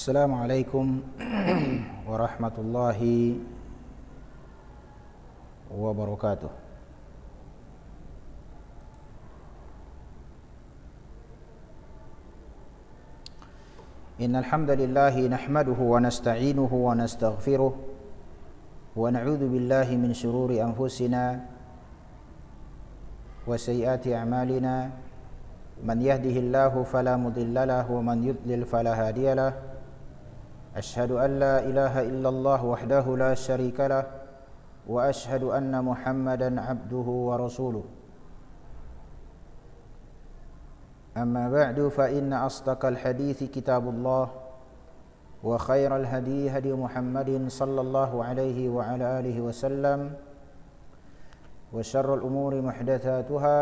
Assalamualaikum warahmatullahi wabarakatuh. Innal hamdalillah nahmaduhu wa nasta'inuhu wa nastaghfiruh wa na'udzu billahi min shururi anfusina wa sayyiati a'malina. Man yahdihillahu fala mudilla lahu wa man yudlil fala hadiya lahu. Ashhadu an la ilaha illallah wahdahu la syarika lah wa ashhadu anna Muhammadan abduhu wa rasuluh. Amma ba'du fa inna asdaqal hadithi kitabullah wa khairal hadi hadi Muhammadin sallallahu alaihi wa ala alihi wasallam wa syarrul umuri muhdatsatuha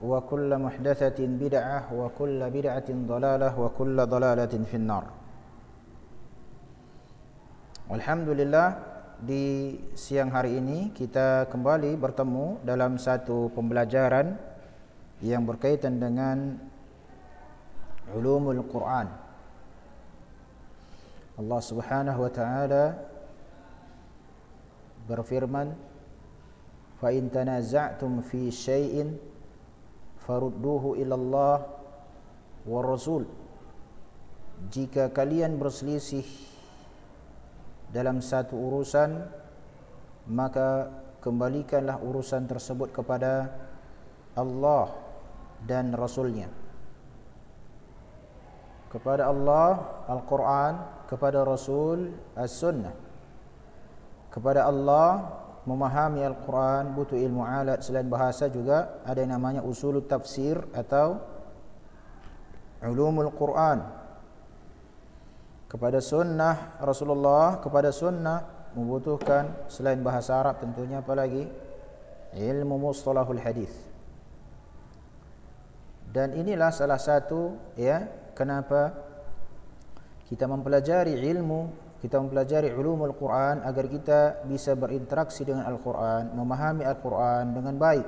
wa kullu muhdatsatin bid'ah wa kullu bid'atin dhalalah wa kullu dhalalatin finnar. Alhamdulillah, di siang hari ini kita kembali bertemu dalam satu pembelajaran yang berkaitan dengan ulumul Quran. Allah Subhanahu wa taala berfirman, "Fa in tanaza'tum fi syai'in farudduhu ila Allah wa Rasul." Jika kalian berselisih dalam satu urusan, maka kembalikanlah urusan tersebut kepada Allah dan Rasulnya. Kepada Allah Al-Quran, kepada Rasul As-Sunnah. Kepada Allah memahami Al-Quran butuh ilmu alat. Selain bahasa juga ada yang namanya usul tafsir atau ulumul Quran. Kepada sunnah Rasulullah, kepada sunnah membutuhkan selain bahasa Arab tentunya apalagi ilmu mustalahul hadis. Dan inilah salah satu kenapa kita mempelajari ilmu, kita mempelajari ulumul Quran agar kita bisa berinteraksi dengan Al-Quran, memahami Al-Quran dengan baik,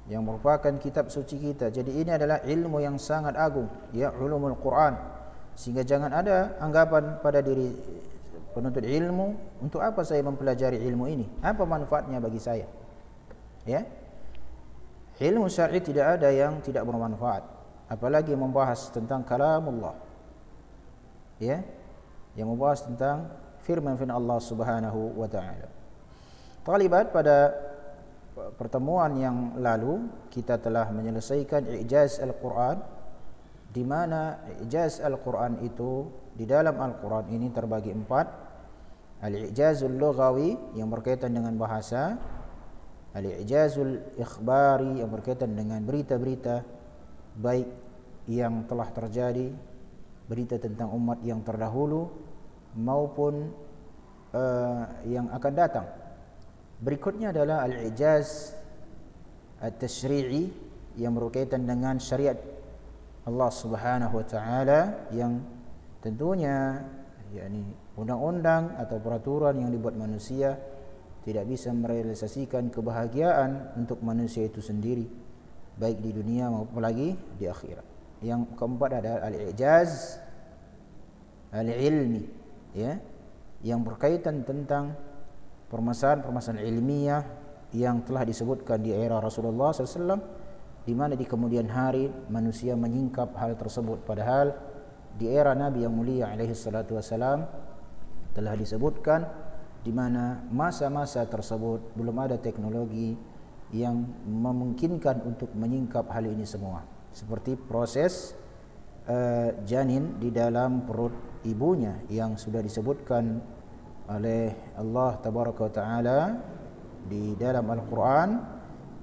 yang merupakan kitab suci kita. Jadi ini adalah ilmu yang sangat agung, ulumul Quran. Sehingga jangan ada anggapan pada diri penuntut ilmu, untuk apa saya mempelajari ilmu ini? Apa manfaatnya bagi saya? Ilmu syar'i tidak ada yang tidak bermanfaat, apalagi membahas tentang kalamullah. Yang membahas tentang firman Allah Subhanahu wa taala. Talibat, pada pertemuan yang lalu kita telah menyelesaikan i'jaz Al-Quran, di mana i'jaz Al-Quran itu di dalam Al-Quran ini terbagi 4. Al-i'jazul lughawi yang berkaitan dengan bahasa, al-i'jazul ikhbari yang berkaitan dengan berita-berita baik yang telah terjadi, berita tentang umat yang terdahulu maupun yang akan datang. Berikutnya adalah al-i'jaz at-tashri'i yang berkaitan dengan syariat Allah Subhanahu wa taala, yang tentunya undang-undang atau peraturan yang dibuat manusia tidak bisa merealisasikan kebahagiaan untuk manusia itu sendiri, baik di dunia maupun lagi di akhirat. Yang keempat adalah al-i'jaz al-ilmi, yang berkaitan tentang permasalahan-permasalahan ilmiah yang telah disebutkan di era Rasulullah SAW, di mana di kemudian hari manusia menyingkap hal tersebut. Padahal di era Nabi yang mulia alaihi salatu wassalam telah disebutkan, di mana masa-masa tersebut belum ada teknologi yang memungkinkan untuk menyingkap hal ini semua, seperti proses janin di dalam perut ibunya yang sudah disebutkan oleh Allah Tabaraka wa Ta'ala di dalam Al-Quran,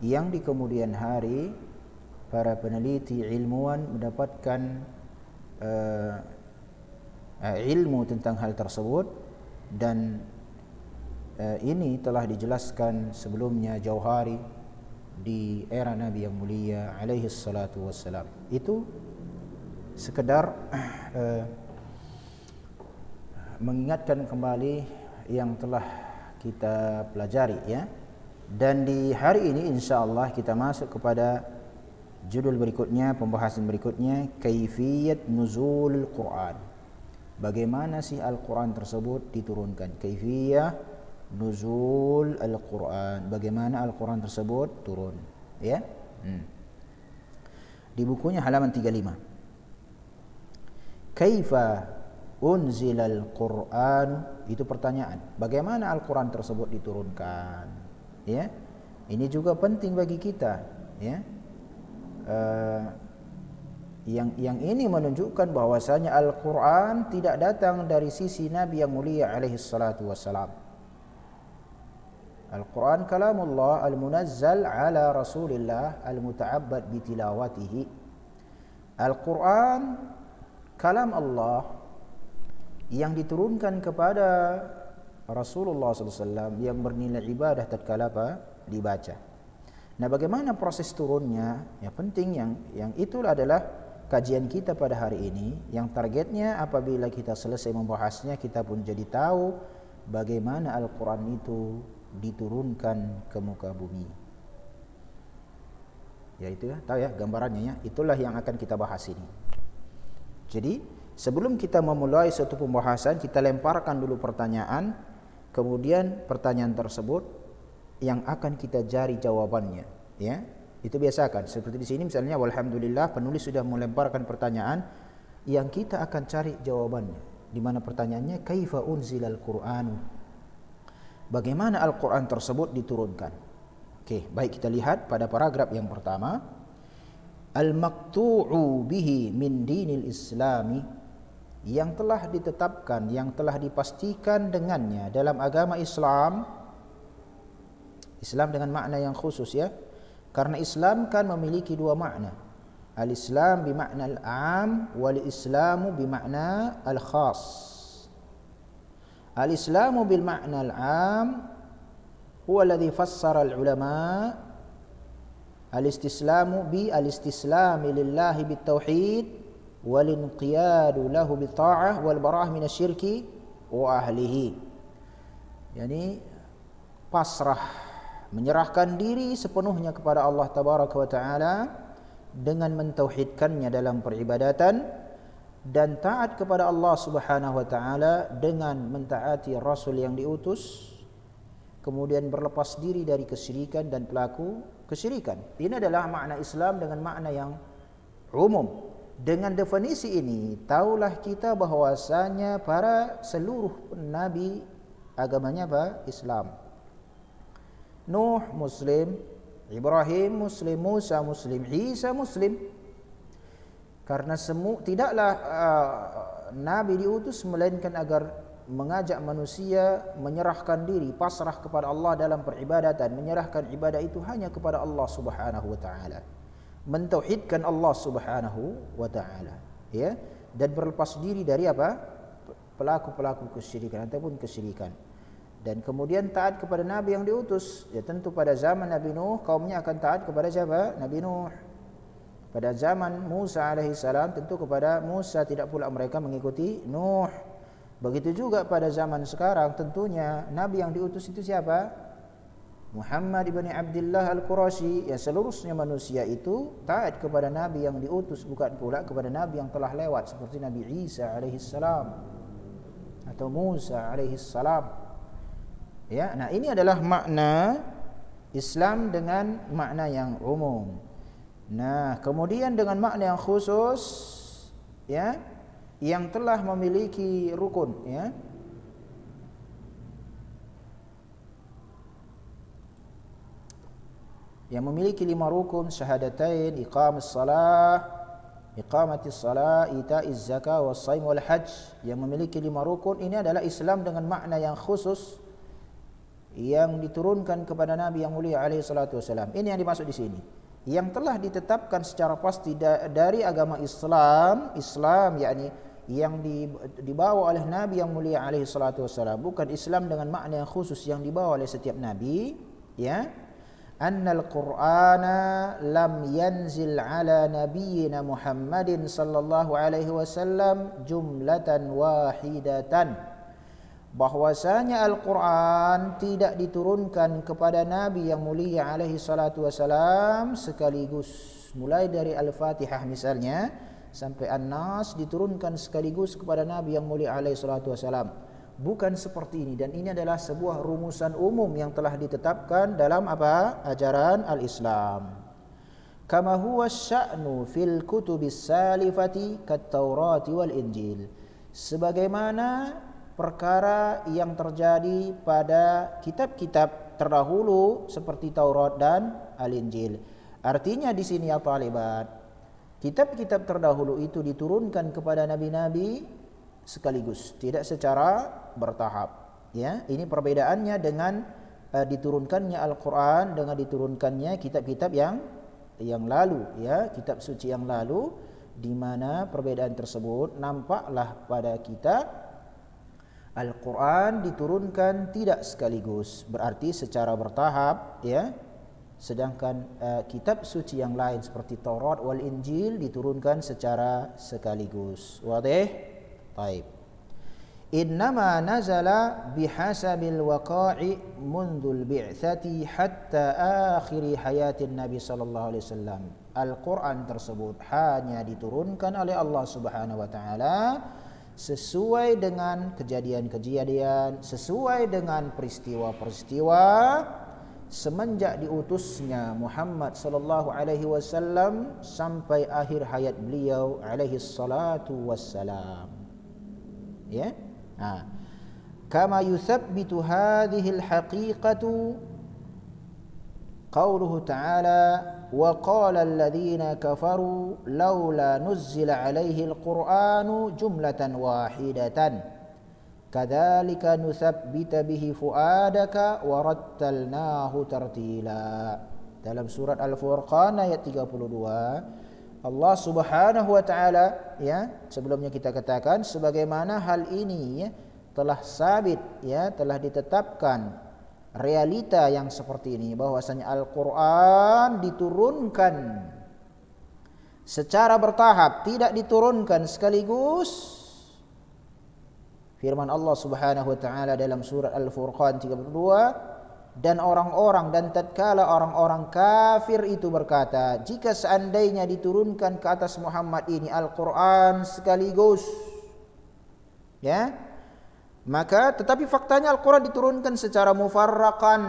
yang di kemudian hari para peneliti ilmuwan mendapatkan ilmu tentang hal tersebut. Dan ini telah dijelaskan sebelumnya jauhari di era Nabi yang mulia alaihi salatu wassalam. Itu sekedar mengingatkan kembali yang telah kita pelajari, Dan di hari ini insyaallah kita masuk kepada Judul berikutnya, pembahasan berikutnya, kaifiyat nuzulul Quran. Bagaimana sih Al-Quran tersebut diturunkan? Kaifiyah nuzul Al-Quran. Bagaimana Al-Quran tersebut turun? Ya. Di bukunya halaman 35. Kaifa unzilal Quran? Itu pertanyaan. Bagaimana Al-Quran tersebut diturunkan? Ya. Ini juga penting bagi kita, ya. Yang ini menunjukkan bahwasanya Al-Quran tidak datang dari sisi Nabi yang mulia alaihi salatu wassalam. Al-Quran kalamullah al-munazzal ala Rasulillah al-muta'abbad bitilawatihi. Al-Quran kalam Allah yang diturunkan kepada Rasulullah SAW yang bernilai ibadah tatkala dibaca. Nah, bagaimana proses turunnya? Ya, penting yang itulah adalah kajian kita pada hari ini, yang targetnya apabila kita selesai membahasnya kita pun jadi tahu bagaimana Al-Quran itu diturunkan ke muka bumi. Ya itu ya, tahu ya gambarannya ya. Itulah yang akan kita bahas ini. Jadi, sebelum kita memulai suatu pembahasan, kita lemparkan dulu pertanyaan, kemudian pertanyaan tersebut yang akan kita cari jawabannya, ya. Itu biasakan. Seperti di sini misalnya, walhamdulillah penulis sudah melemparkan pertanyaan yang kita akan cari jawabannya. Di mana pertanyaannya, kaifa unzilal Qur'an? Bagaimana Al-Quran tersebut diturunkan? Oke, baik, kita lihat pada paragraf yang pertama. Al-maqtu'u bihi min dinil islami, yang telah ditetapkan, yang telah dipastikan dengannya dalam agama Islam. Islam dengan makna yang khusus, ya. Karena Islam kan memiliki dua makna. Al-Islam bimakna al-'am wal-Islamu bimakna al-khas. Al-Islamu bil makna al-'am huwa alladhi fassara al-ulama al-istislamu bi al-istislami lillahi bit-tauhid wal-inqiyadu lahu bit-ta'ah wal-bara'ah minasyirki wa ahlihi. Yani pasrah, menyerahkan diri sepenuhnya kepada Allah Tabaraka wa Ta'ala dengan mentauhidkannya dalam peribadatan, dan taat kepada Allah Subhanahu wa Ta'ala dengan mentaati Rasul yang diutus, kemudian berlepas diri dari kesyirikan dan pelaku kesyirikan. Ini adalah makna Islam dengan makna yang umum. Dengan definisi ini, taulah kita bahwasanya para seluruh nabi agamanya Islam. Nuh Muslim, Ibrahim Muslim, Musa Muslim, Isa Muslim. Karena tidaklah Nabi diutus melainkan agar mengajak manusia menyerahkan diri, pasrah kepada Allah dalam peribadatan, menyerahkan ibadah itu hanya kepada Allah Subhanahu wa Ta'ala, mentauhidkan Allah Subhanahu wa Ta'ala, ya, dan berlepas diri dari pelaku-pelaku kesyirikan ataupun kesyirikan. Dan kemudian taat kepada Nabi yang diutus. Ya, tentu pada zaman Nabi Nuh kaumnya akan taat kepada siapa? Nabi Nuh. Pada zaman Musa alaihissalam tentu kepada Musa, tidak pula mereka mengikuti Nuh. Begitu juga pada zaman sekarang tentunya Nabi yang diutus itu siapa? Muhammad ibn Abdullah al-Qurashi. Ya, seluruhnya manusia itu taat kepada Nabi yang diutus, bukan pula kepada Nabi yang telah lewat seperti Nabi Isa alaihissalam atau Musa alaihissalam. Ya, nah ini adalah makna Islam dengan makna yang umum. Nah, kemudian dengan makna yang khusus, ya, yang telah memiliki rukun, ya. Yang memiliki 5 rukun, syahadatain, iqamus salah, iqamatis salah, ita'iz zakah, was-shaim wal hajj. Yang memiliki 5 rukun ini adalah Islam dengan makna yang khusus yang diturunkan kepada Nabi yang mulia alaihi salatu wasalam. Ini yang dimaksud di sini. Yang telah ditetapkan secara pasti dari agama Islam, yakni yang dibawa oleh Nabi yang mulia alaihi salatu wasalam, bukan Islam dengan makna yang khusus yang dibawa oleh setiap nabi, ya. Annal Qur'ana lam yanzil ala nabiyyina Muhammadin sallallahu alaihi wasallam jumlatan wahidatan, bahwasanya Al-Quran tidak diturunkan kepada Nabi yang mulia alaihi salatu wasalam sekaligus, mulai dari Al-Fatihah misalnya sampai An-Nas diturunkan sekaligus kepada Nabi yang mulia alaihi salatu wasalam. Bukan seperti ini, dan ini adalah sebuah rumusan umum yang telah ditetapkan dalam apa? Ajaran Al-Islam. Kama huwa sya'nu fil kutubis salifati kat-Taurati wal Injil. Sebagaimana perkara yang terjadi pada kitab-kitab terdahulu seperti Taurat dan Al-Injil. Artinya di sini ya talibat, kitab-kitab terdahulu itu diturunkan kepada nabi-nabi sekaligus, tidak secara bertahap. Ya, ini perbedaannya dengan diturunkannya Al-Quran dengan diturunkannya kitab-kitab yang lalu, ya, kitab suci yang lalu, di mana perbedaan tersebut nampaklah pada kita. Al-Quran diturunkan tidak sekaligus, berarti secara bertahap, ya. Sedangkan kitab suci yang lain seperti Taurat wal Injil diturunkan secara sekaligus. Wadih? Baik. Innama nazala bihasabil waqa'i mundul bi'tsati hatta akhiri hayatin Nabi sallallahu alaihi wasallam. Al-Quran tersebut hanya diturunkan oleh Allah Subhanahu wa taala sesuai dengan kejadian-kejadian, sesuai dengan peristiwa-peristiwa semenjak diutusnya Muhammad sallallahu alaihi wasallam sampai akhir hayat beliau alaihi salatu wassalam. Ya. Kama yuthabbitu hadhihi al-haqiqatu qauluhu ta'ala وَقَالَ الَّذِينَ كَفَرُوا لَوْلَا نُزِّلَ عَلَيْهِ الْقُرْآنُ جُمْلَةً وَاحِدَةً كَذَلِكَ نُثَبِّتَ بِهِ فُؤَادَكَ وَرَتَّلْنَاهُ تَرْتِيلًا. Dalam surat Al-Furqan ayat 32, Allah Subhanahu wa taala, ya, sebelumnya kita katakan sebagaimana hal ini, ya, telah sabit, ya, telah ditetapkan realita yang seperti ini, bahwasanya Al-Quran diturunkan secara bertahap, tidak diturunkan sekaligus. Firman Allah Subhanahu wa taala dalam surat Al-Furqan 32, dan orang-orang dan tatkala orang-orang kafir itu berkata, jika seandainya diturunkan ke atas Muhammad ini Al-Quran sekaligus, ya, maka tetapi faktanya Al-Quran diturunkan secara mufarraqan,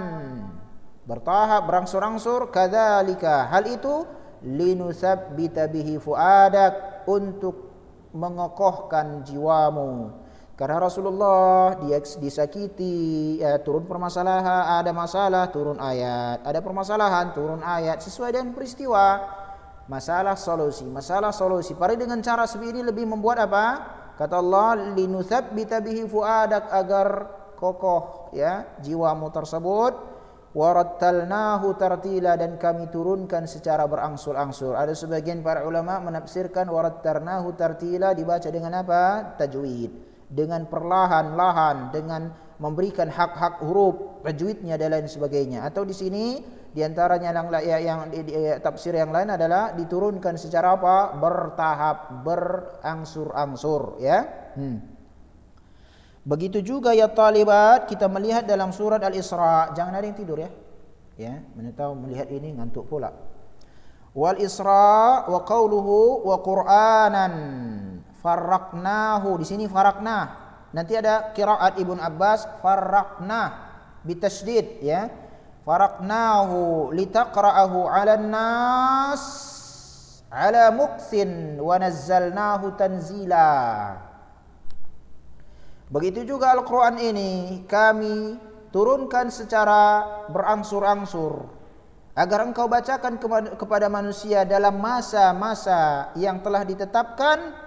bertahap, berangsur-angsur. Kadzalika, hal itu linutsabbita bihi fuadak, untuk mengokohkan jiwamu. Karena Rasulullah dia disakiti, ya, turun permasalahan, ada masalah turun ayat, ada permasalahan turun ayat, sesuai dengan peristiwa, masalah solusi. Pada dengan cara seperti ini lebih membuat apa? Kata Allah, linutsabbita bihi fuadak, agar kokoh, ya, jiwamu tersebut. Warattalnahu tartila, dan kami turunkan secara berangsur-angsur. Ada sebagian para ulama menafsirkan warattarnahu tartila dibaca dengan apa? Tajwid, dengan perlahan-lahan, dengan memberikan hak-hak huruf, tajwidnya dan lain sebagainya. Atau di sini di antaranya yang tafsir yang lain adalah diturunkan secara apa? Bertahap, berangsur-angsur, ya. Begitu juga ya talibat, kita melihat dalam surat Al-Isra. Jangan ada yang tidur, ya. Ya, mana tahu melihat ini ngantuk pula. Wal Isra wa qauluhu wa Qur'anan farraqnahu. Di sini farraqna. Nanti ada qiraat Ibnu Abbas farraqna bitasydid, ya. Faraqnahu litaqra'ahu 'alan nas 'ala muqsin wa nazzalnahu tanzila. Begitu juga Al-Quran ini kami turunkan secara berangsur-angsur, agar engkau bacakan kepada manusia dalam masa-masa yang telah ditetapkan,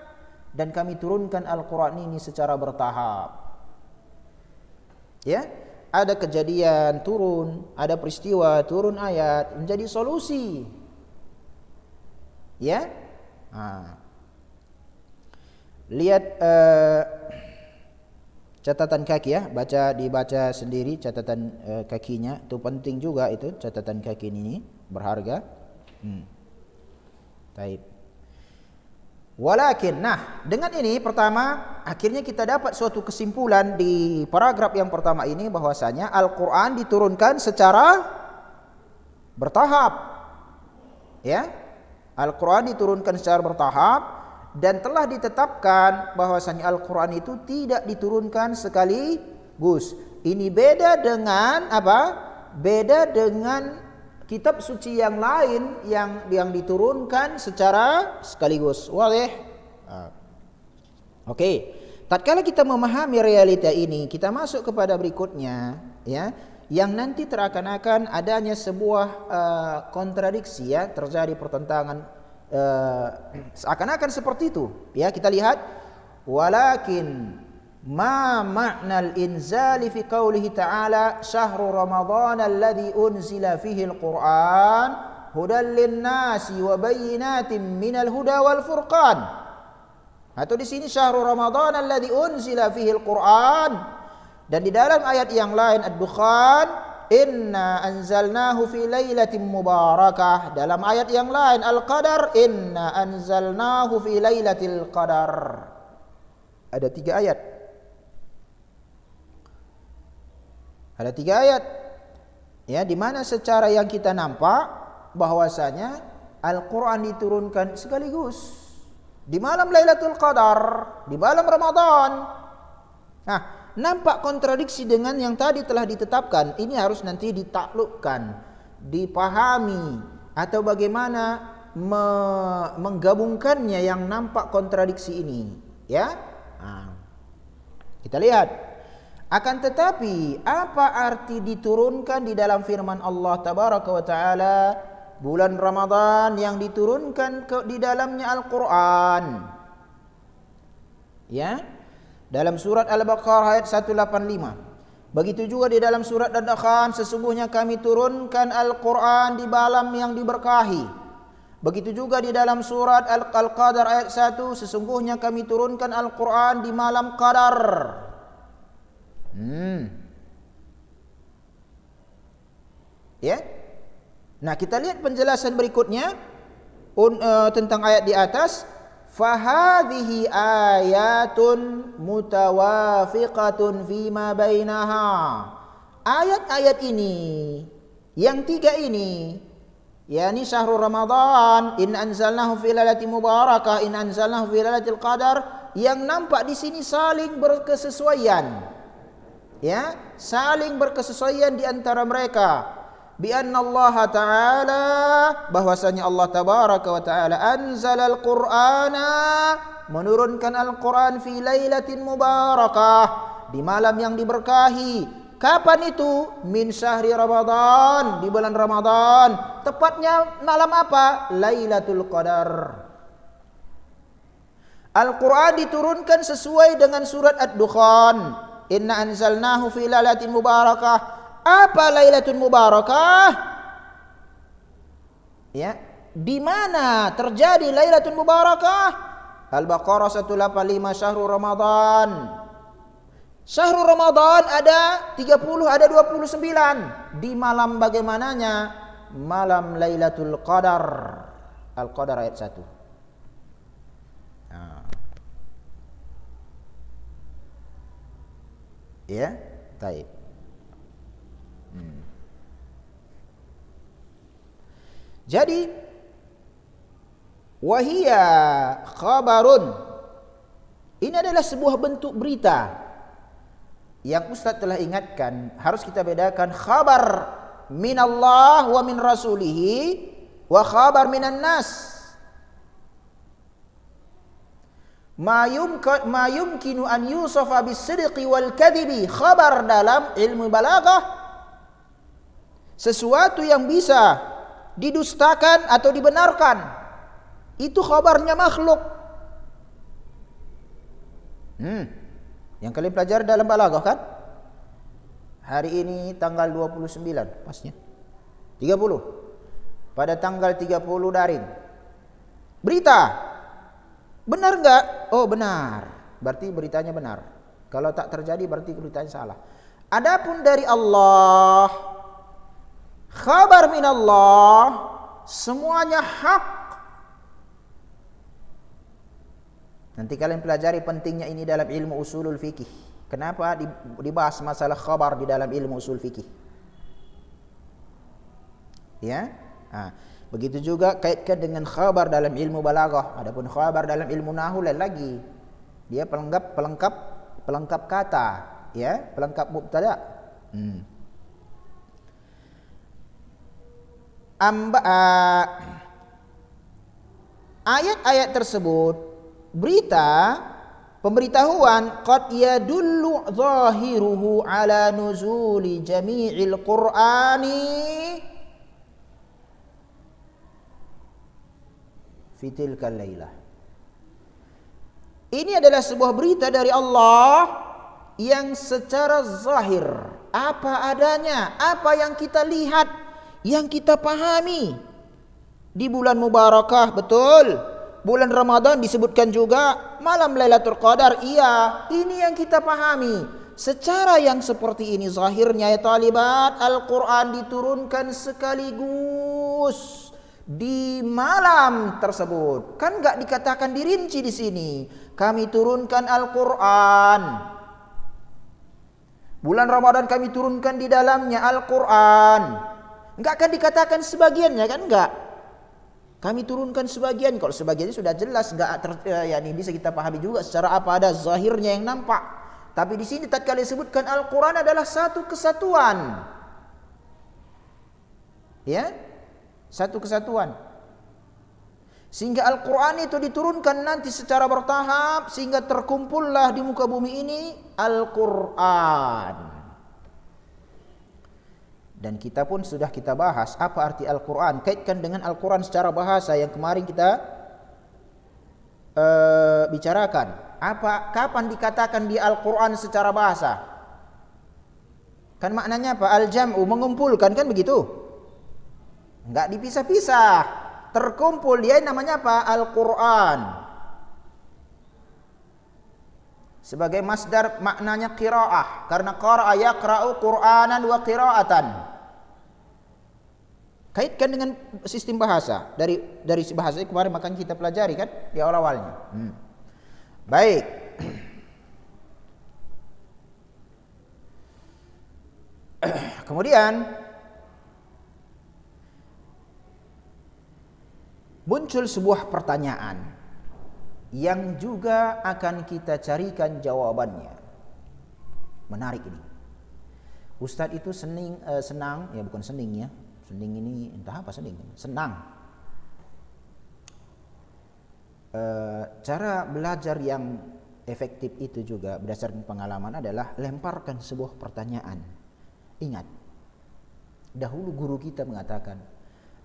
dan kami turunkan Al-Quran ini secara bertahap. Ya, ada kejadian turun, ada peristiwa turun ayat, menjadi solusi. Ya, lihat catatan kaki, ya, dibaca sendiri catatan kakinya, itu penting juga, itu catatan kaki ini berharga. Taib. Walakin, nah dengan ini pertama akhirnya kita dapat suatu kesimpulan di paragraf yang pertama ini bahwasanya Al-Quran diturunkan secara bertahap. Ya, Al-Quran diturunkan secara bertahap dan telah ditetapkan bahwasanya Al-Quran itu tidak diturunkan sekaligus. Ini beda dengan apa? Beda dengan kitab suci yang lain yang diturunkan secara sekaligus. Walih. Oke. Tatkala kita memahami realita ini, kita masuk kepada berikutnya, ya, yang nanti terakan-akan adanya sebuah kontradiksi, ya, terjadi pertentangan, seakan-akan seperti itu. Ya, kita lihat walakin ma ma'nal inzali fi qawlihi ta'ala syahru ramadhan alladhi unzila fihi al-Qur'an hudan lin-nasi wa bayyinatin minal huda wal furqan. Atau di sini syahru ramadhan alladhi unzila fihi al-Qur'an, dan di dalam ayat yang lain Ad-Dukhan inna anzalnahu fi lailatin mubarakah, dalam ayat yang lain Al-Qadar inna anzalnahu fi lailatul qadar. Ada 3 ayat. Ada 3 ayat, ya, di mana secara yang kita nampak bahwasanya Al-Quran diturunkan sekaligus di malam Lailatul Qadar, di malam Ramadan. Nah, nampak kontradiksi dengan yang tadi telah ditetapkan. Ini harus nanti ditaklukkan, dipahami, atau bagaimana menggabungkannya yang nampak kontradiksi ini, ya. Nah, kita lihat. Akan tetapi apa arti diturunkan di dalam firman Allah tabaraka wa taala bulan Ramadan yang diturunkan di dalamnya Al-Qur'an? Ya. Dalam surat Al-Baqarah ayat 185. Begitu juga di dalam surat Ad-Dukhan, sesungguhnya kami turunkan Al-Qur'an di malam yang diberkahi. Begitu juga di dalam surat Al-Qadar ayat 1, sesungguhnya kami turunkan Al-Qur'an di malam Qadar. Ya. Nah, kita lihat penjelasan berikutnya tentang ayat di atas. Fahadhihi ayatun mutawafiqatun fima bainaha. Ayat-ayat ini, yang 3 ini, yakni syahrul Ramadan, in anzalnahu fi lailatin mubarakah, in anzalnahu fi lailatul qadar, yang nampak di sini saling berkesesuaian. Ya, saling berkesesuaian di antara mereka. Bi anna Allah Ta'ala, bahwasanya Allah Tabaraka wa Ta'ala anzalal Qur'ana, menurunkan Al-Qur'an fi lailatin mubarakah, di malam yang diberkahi. Kapan itu? Min syahri Ramadan, di bulan Ramadan. Tepatnya malam apa? Lailatul Qadar. Al-Qur'an diturunkan sesuai dengan surat Ad-Dukhan. Inna anzalnahu fi lailatin mubarakah. Apa Lailatul Mubarakah? Ya, di mana terjadi Lailatul Mubarakah? Al-Baqarah 185, syahrul Ramadan. Syahrul Ramadan ada 30, ada 29. Di malam bagaimananya? Malam Lailatul Qadar. Al-Qadar ayat 1. Ya, baik. Jadi wahia khabarun, ini adalah sebuah bentuk berita yang Ustaz telah ingatkan. Harus kita bedakan khabar minallah wa min rasulihi wa khabar minan nas. Ma yumkinu an yusafa bis-sidqi wal kadhibi. Khabar dalam ilmu balaghah sesuatu yang bisa didustakan atau dibenarkan. Itu khabarnya makhluk. Yang kalian pelajari dalam balaghah kan? Hari ini tanggal 29, pasnya 30. Pada tanggal 30 daring. Berita. Benar enggak? Oh, benar. Berarti beritanya benar. Kalau tak terjadi berarti beritanya salah. Adapun dari Allah, khabar minallah, semuanya hak. Nanti kalian pelajari pentingnya ini dalam ilmu usulul fikih. Kenapa dibahas masalah khabar di dalam ilmu usul fikih? Ya. Nah, begitu juga kaitkan dengan khabar dalam ilmu balaghah. Adapun khabar dalam ilmu nahwu lain lagi. Dia pelengkap kata, ya, pelengkap mubtada. Ayat-ayat tersebut berita pemberitahuan qad yadullu zahiruhu ala nuzuli jami'il qur'ani fi tilkal lailah. Ini adalah sebuah berita dari Allah yang secara zahir, apa adanya, apa yang kita lihat, yang kita pahami. Di bulan mubarakah, betul. Bulan Ramadan disebutkan juga malam Lailatul Qadar. Iya, ini yang kita pahami. Secara yang seperti ini zahirnya ya talibat, Al-Quran diturunkan sekaligus di malam tersebut. Kan enggak dikatakan dirinci di sini. Kami turunkan Al-Quran. Bulan Ramadan kami turunkan di dalamnya Al-Quran. Enggak akan dikatakan sebagiannya, kan enggak. Kami turunkan sebagian. Kalau sebagiannya sudah jelas, ini bisa kita pahami juga secara apa ada zahirnya yang nampak. Tapi di sini tatkala disebutkan Al-Quran adalah satu kesatuan. Ya, satu kesatuan. Sehingga Al-Quran itu diturunkan nanti secara bertahap sehingga terkumpullah di muka bumi ini Al-Quran. Dan kita pun sudah kita bahas apa arti Al-Quran, kaitkan dengan Al-Quran secara bahasa yang kemarin kita bicarakan. Kapan dikatakan di Al-Quran secara bahasa? Kan maknanya apa? Al-jam'u, mengumpulkan, kan begitu? Enggak dipisah-pisah, terkumpul, dia namanya apa? Al-Quran. Sebagai masdar maknanya qiraah, karena qara'a yaqra'u Qur'anan wa qira'atan. Kaitkan dengan sistem bahasa dari bahasa kemarin makanya kita pelajari kan di awal-awalnya. Baik. Kemudian muncul sebuah pertanyaan yang juga akan kita carikan jawabannya. Menarik ini. Ustadz itu senang, ya bukan senang ya. Senang ini entah apa senang. Senang. Cara belajar yang efektif itu juga berdasarkan pengalaman adalah lemparkan sebuah pertanyaan. Ingat, dahulu guru kita mengatakan,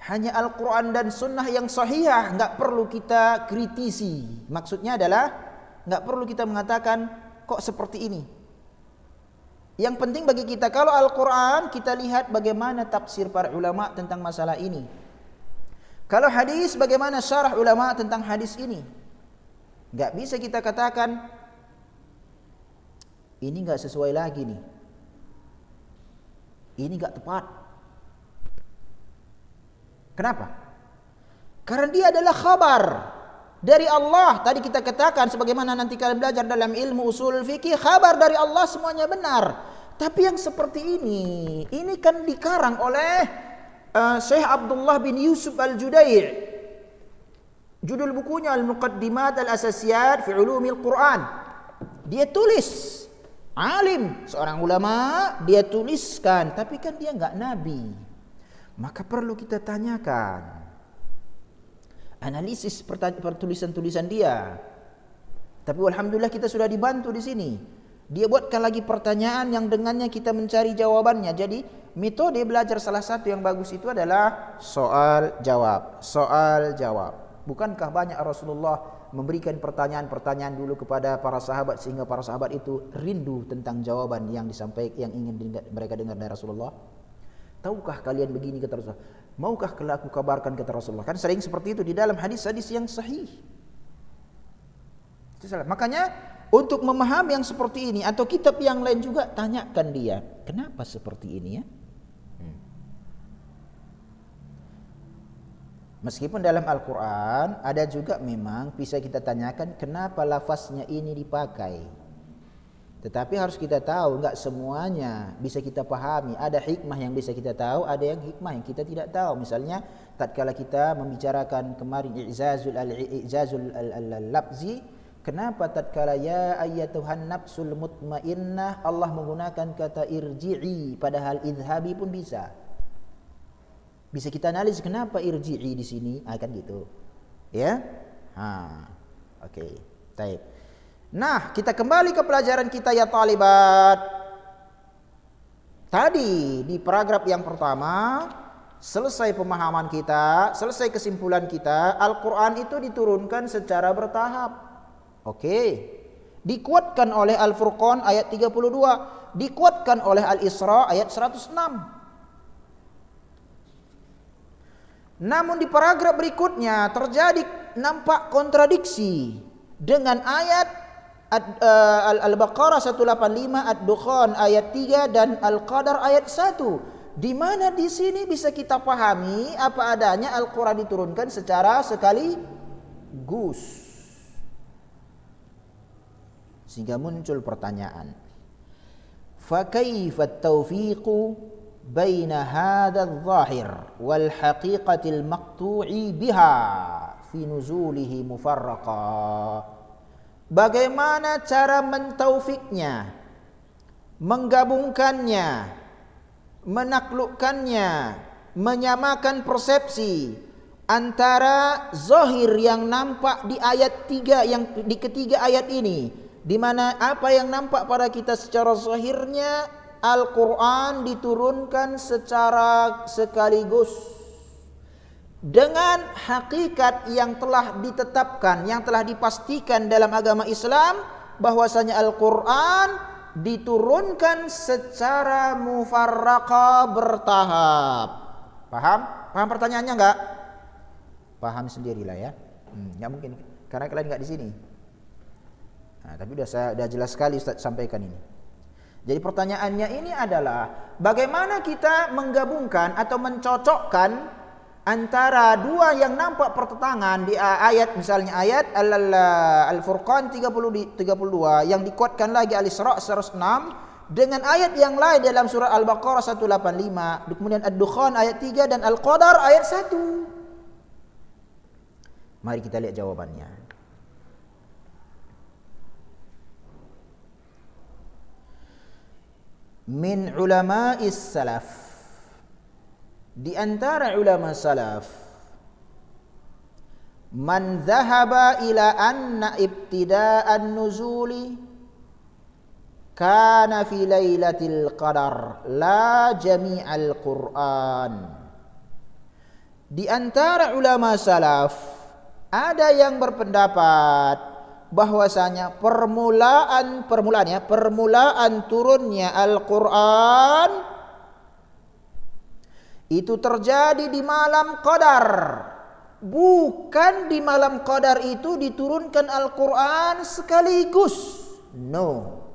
hanya Al-Quran dan Sunnah yang sahihah, nggak perlu kita kritisi. Maksudnya adalah nggak perlu kita mengatakan kok seperti ini. Yang penting bagi kita kalau Al-Quran kita lihat bagaimana tafsir para ulama tentang masalah ini. Kalau hadis bagaimana syarah ulama tentang hadis ini. Nggak bisa kita katakan ini nggak sesuai lagi nih. Ini nggak tepat. Kenapa? Karena dia adalah khabar dari Allah. Tadi kita katakan sebagaimana nanti kalian belajar dalam ilmu usul fikih, khabar dari Allah semuanya benar. Tapi yang seperti ini kan dikarang oleh Syekh Abdullah bin Yusuf Al-Judai'. Judul bukunya Al-Muqaddimat Al-Asasiyat fi Ulumil Quran. Dia tulis, alim, seorang ulama, dia tuliskan, tapi kan dia enggak nabi. Maka perlu kita tanyakan, analisis tulisan-tulisan dia. Tapi alhamdulillah kita sudah dibantu di sini. Dia buatkan lagi pertanyaan yang dengannya kita mencari jawabannya. Jadi metode belajar salah satu yang bagus itu adalah soal jawab. Soal jawab. Bukankah banyak Rasulullah memberikan pertanyaan-pertanyaan dulu kepada para sahabat sehingga para sahabat itu rindu tentang jawaban yang disampaikan, yang ingin mereka dengar dari Rasulullah? Tahukah kalian begini kata Rasulullah? Maukah kalau aku kabarkan kata Rasulullah? Kan sering seperti itu di dalam hadis-hadis yang sahih. Itu salah. Makanya untuk memahami yang seperti ini atau kitab yang lain juga tanyakan dia, kenapa seperti ini ya? Meskipun dalam Al-Quran ada juga memang bisa kita tanyakan kenapa lafaznya ini dipakai. Tetapi harus kita tahu enggak semuanya bisa kita pahami. Ada hikmah yang bisa kita tahu, ada yang hikmah yang kita tidak tahu. Misalnya tatkala kita membicarakan kemarin i'zazul lafzi, kenapa tatkala ya ayyatuhan nafsul mutmainnah Allah menggunakan kata irji'i padahal idhabi pun bisa. Bisa kita analisis kenapa irji'i di sini, kan gitu. Ya? Oke. Baik. Nah, kita kembali ke pelajaran kita ya talibat. Tadi di paragraf yang pertama selesai pemahaman kita, selesai kesimpulan kita, Al-Qur'an itu diturunkan secara bertahap. Oke. Dikuatkan oleh Al-Furqan ayat 32, dikuatkan oleh Al-Isra ayat 106. Namun di paragraf berikutnya terjadi nampak kontradiksi dengan ayat Al-Baqarah 185, Ad-Dukhan ayat 3 dan Al-Qadar ayat 1, di mana di sini bisa kita pahami apa adanya Al-Qur'an diturunkan secara sekaligus. Sehingga muncul pertanyaan, fa kaifa at-tawfiqu بين هذا الظاهر والحقيقة المقطوع بها في نزوله مفرقا. Bagaimana cara mentaufiknya, menggabungkannya, menaklukkannya, menyamakan persepsi antara zahir yang nampak di ayat 3 yang di ketiga ayat ini, di mana apa yang nampak pada kita secara zahirnya Al-Quran diturunkan secara sekaligus dengan hakikat yang telah ditetapkan, yang telah dipastikan dalam agama Islam, bahwasanya Al-Quran diturunkan secara mufarraqa, bertahap. Paham? Paham pertanyaannya enggak? Paham sendirilah ya. Enggak mungkin karena kalian enggak di sini. Tapi sudah jelas sekali Ustaz sampaikan ini. Jadi pertanyaannya ini adalah bagaimana kita menggabungkan atau mencocokkan antara dua yang nampak pertentangan di ayat, misalnya ayat Al-Furqan 32 yang dikuatkan lagi Al-Isra 106 dengan ayat yang lain dalam surah Al-Baqarah 185, kemudian Ad-Dukhan ayat 3 dan Al-Qadar ayat 1. Mari kita lihat jawabannya. Min ulama'is salaf, di antara ulama salaf, man dhahaba ila anna ibtida'an nuzuli kana fi lailatul qadar la jami'al Qur'an. Di antara ulama salaf ada yang berpendapat bahwasanya permulaan turunnya Al-Quran itu terjadi di malam Qadar. Bukan di malam Qadar itu diturunkan Al-Quran sekaligus. No.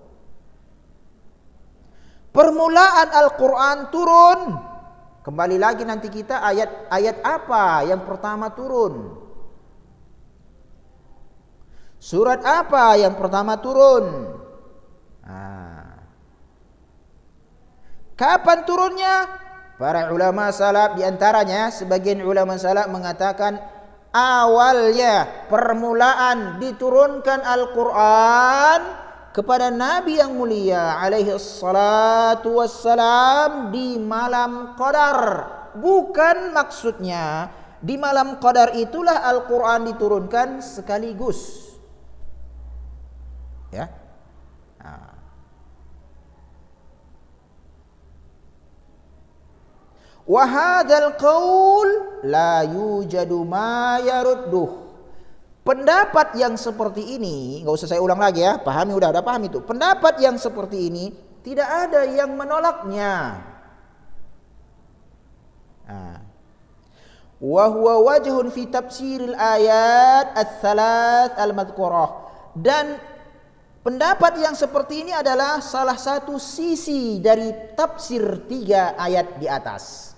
Permulaan Al-Quran turun. Kembali lagi nanti kita ayat apa yang pertama turun. Surat apa yang pertama turun? Kapan turunnya? Para ulama salaf di antaranya sebagian ulama salaf mengatakan awalnya permulaan diturunkan Al-Quran kepada Nabi yang mulia alaihi salatu wassalam di malam Qadar. Bukan maksudnya di malam Qadar itulah Al-Quran diturunkan sekaligus. Ya. Wa hadzal qaul la yujadu ma yarudduh. Pendapat yang seperti ini, enggak usah saya ulang lagi ya, pahami udah paham itu. Pendapat yang seperti ini tidak ada yang menolaknya. Wa huwa wajhun fi tafsiril ayat ats-tsalaats al-madhkurah. Dan pendapat yang seperti ini adalah salah satu sisi dari tafsir 3 ayat di atas.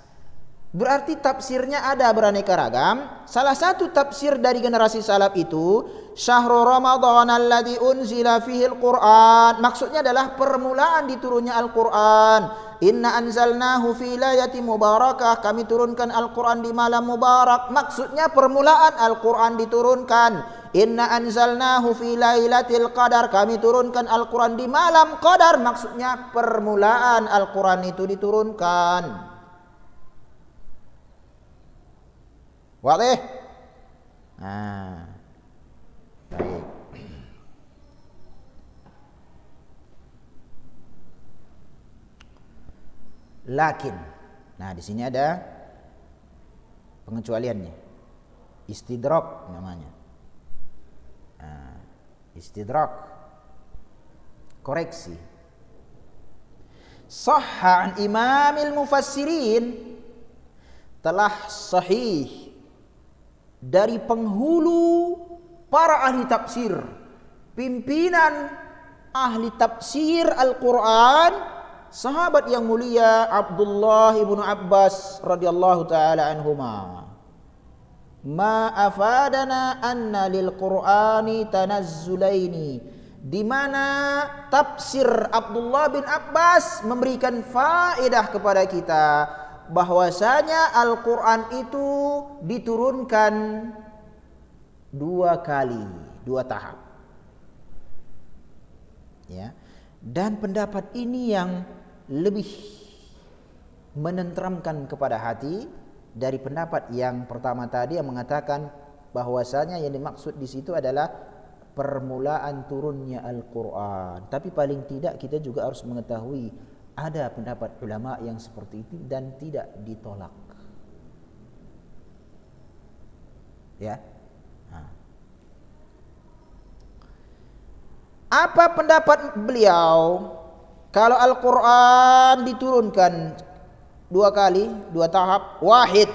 Berarti tafsirnya ada beraneka ragam. Salah satu tafsir dari generasi salaf itu, Syahrul Ramadan alladzi unzila fihi al-Qur'an. Maksudnya adalah permulaan diturunnya Al-Qur'an. Inna anzalnahu fi lailatin mubarakah. Kami turunkan Al-Qur'an di malam mubarak. Maksudnya permulaan Al-Qur'an diturunkan. Inna anzalnahu fi lailatul qadar. Kami turunkan Al-Qur'an di malam qadar. Maksudnya permulaan Al-Qur'an itu diturunkan. Wadih? Nah, baik. Lakin, nah di sini ada pengecualiannya. Istidrak namanya. Nah, istidrak, koreksi. Sahha an imamil mufassirin, telah sahih dari penghulu para ahli tafsir, pimpinan ahli tafsir Al-Quran, sahabat yang mulia Abdullah ibnu Abbas radhiyallahu taala anhuma, ma afadana anna lil Qur'ani tanazzulaini, di mana tafsir Abdullah bin Abbas memberikan faedah kepada kita bahwasanya Al-Quran itu diturunkan 2 kali, 2 tahap. Ya. Dan pendapat ini yang lebih menenteramkan kepada hati dari pendapat yang pertama tadi yang mengatakan bahwasanya yang dimaksud di situ adalah permulaan turunnya Al-Quran. Tapi paling tidak kita juga harus mengetahui ada pendapat ulama yang seperti itu dan tidak ditolak. Ya. Nah. Apa pendapat beliau kalau Al-Quran diturunkan 2 kali, 2 tahap? Wahid,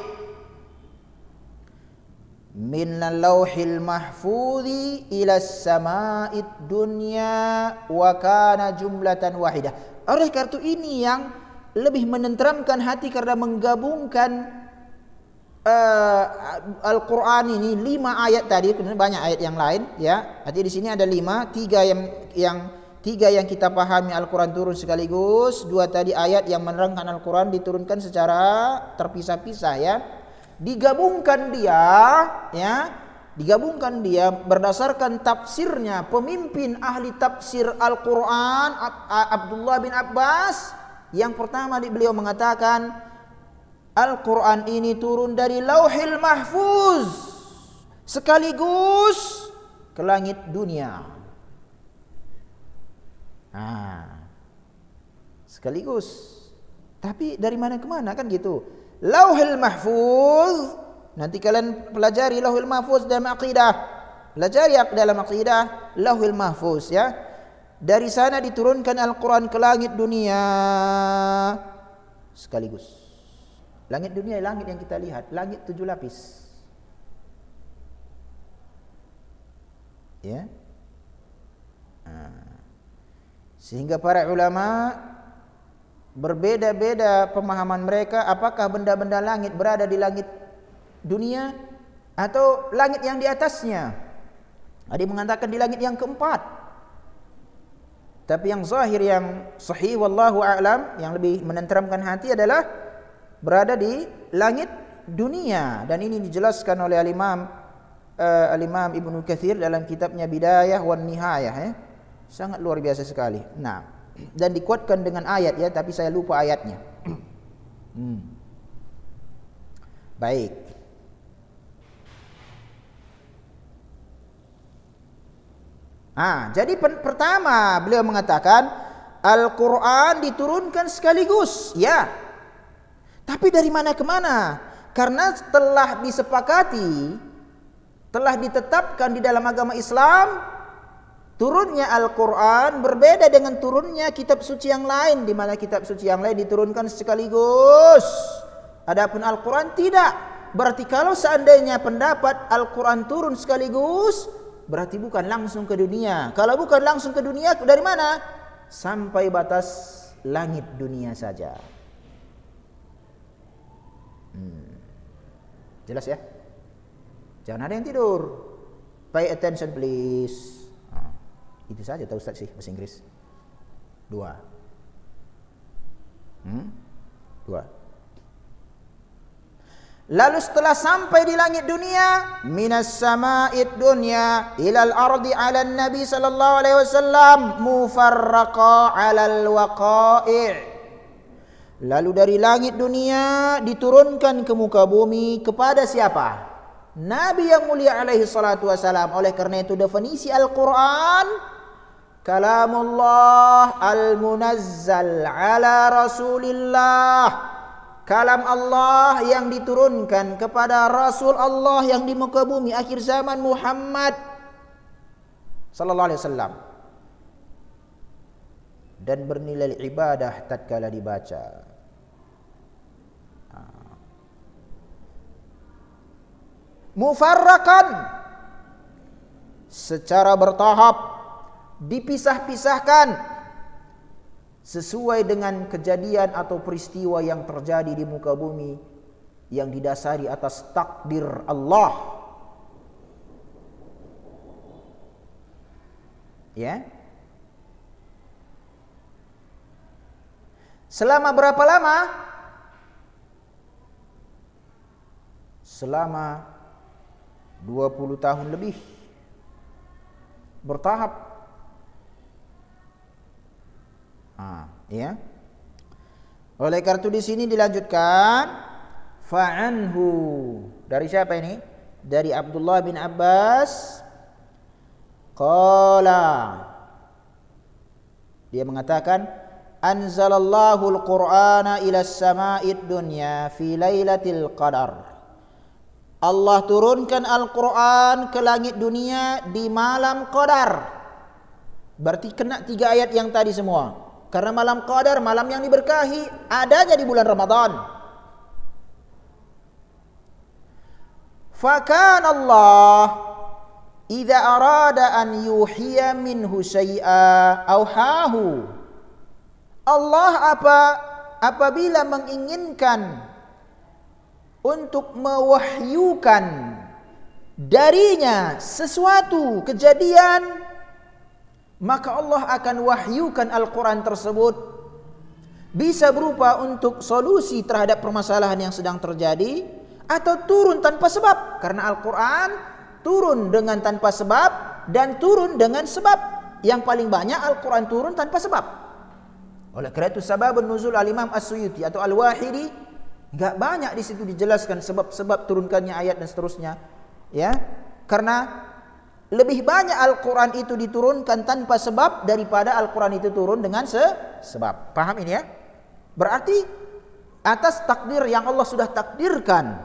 min lauhil mahfudhi ila sama'id dunya wa kana jumlatan wahidah. Oleh karena ini yang lebih menenteramkan hati karena menggabungkan Al-Quran ini 5 ayat tadi, banyak ayat yang lain ya. Nanti di sini ada 5, 3 yang kita pahami Al-Quran turun sekaligus, 2 tadi ayat yang menerangkan Al-Quran diturunkan secara terpisah-pisah ya. Digabungkan dia berdasarkan tafsirnya pemimpin ahli tafsir Al-Quran Abdullah bin Abbas. Yang pertama beliau mengatakan Al-Quran ini turun dari Lauhil Mahfuz sekaligus ke langit dunia. Sekaligus. Tapi dari mana ke mana kan gitu. Lauhil Mahfuz, nanti kalian pelajari Lauhil Mahfuz dalam akidah. Pelajari dalam akidah Lauhil Mahfuz ya. Dari sana diturunkan Al-Quran ke langit dunia sekaligus. Langit dunia, langit yang kita lihat, langit 7 lapis. Ya. Sehingga para ulama berbeda-beda pemahaman mereka, apakah benda-benda langit berada di langit dunia atau langit yang di atasnya. Ada yang mengatakan di langit yang keempat. Tapi yang zahir, yang sahih wallahu a'lam, yang lebih menenteramkan hati adalah berada di langit dunia. Dan ini dijelaskan oleh Al-Imam Ibnu Katsir dalam kitabnya Bidayah wan Nihayah ya. Sangat luar biasa sekali. Nah, dan dikuatkan dengan ayat ya, tapi saya lupa ayatnya. Baik. Jadi pertama beliau mengatakan Al-Quran diturunkan sekaligus, ya. Tapi dari mana ke mana? Karena telah disepakati, telah ditetapkan di dalam agama Islam, turunnya Al-Quran berbeda dengan turunnya kitab suci yang lain, di mana kitab suci yang lain diturunkan sekaligus. Adapun Al-Quran tidak. Berarti kalau seandainya pendapat Al-Quran turun sekaligus, berarti bukan langsung ke dunia. Kalau bukan langsung ke dunia, dari mana? Sampai batas langit dunia saja. Jelas ya? Jangan ada yang tidur. Pay attention please. Itu saja tahu Ustaz sih bahasa Inggris. 2. Lalu setelah sampai di langit dunia, minas sama'id dunya ilal ardi 'ala nabi sallallahu alaihi wasallam mufarraqa 'alal waqa'i'. Lalu dari langit dunia diturunkan ke muka bumi kepada siapa? Nabi yang mulia alaihi salatu wasalam. Oleh karena itu definisi Al-Quran, kalamullah al-munazzal ala rasulillah, kalam Allah yang diturunkan kepada Rasul Allah yang di muka bumi akhir zaman Muhammad sallallahu alaihi wasallam, dan bernilai ibadah tatkala dibaca. Mufarrakan, secara bertahap, dipisah-pisahkan sesuai dengan kejadian atau peristiwa yang terjadi di muka bumi yang didasari atas takdir Allah. Ya. Selama berapa lama? Selama 20 tahun lebih. Bertahap. Ya. Oleh karena itu di sini dilanjutkan fa'anhu. Dari siapa ini? Dari Abdullah bin Abbas. Qala. Dia mengatakan, anzalallahu al-Qur'ana ila as-sama'id dunya fi lailatul qadar. Allah turunkan Al-Qur'an ke langit dunia di malam Qadar. Berarti kena 3 ayat yang tadi semua. Karena malam Qadar, malam yang diberkahi, adanya di bulan Ramadan. Fakan Allah idza arada an yuhiya minhu syai'a auhahu. Allah apabila menginginkan untuk mewahyukan darinya sesuatu kejadian, maka Allah akan wahyukan Al-Quran tersebut. Bisa berupa untuk solusi terhadap permasalahan yang sedang terjadi, atau turun tanpa sebab. Karena Al-Quran turun dengan tanpa sebab dan turun dengan sebab. Yang paling banyak Al-Quran turun tanpa sebab. Oleh karena itu sababun nuzul al-Imam As-Suyuti atau Al-Wahidi, enggak banyak di situ dijelaskan sebab-sebab turunkannya ayat dan seterusnya. Ya, karena lebih banyak Al-Quran itu diturunkan tanpa sebab daripada Al-Quran itu turun dengan sebab. Paham ini ya? Berarti atas takdir yang Allah sudah takdirkan,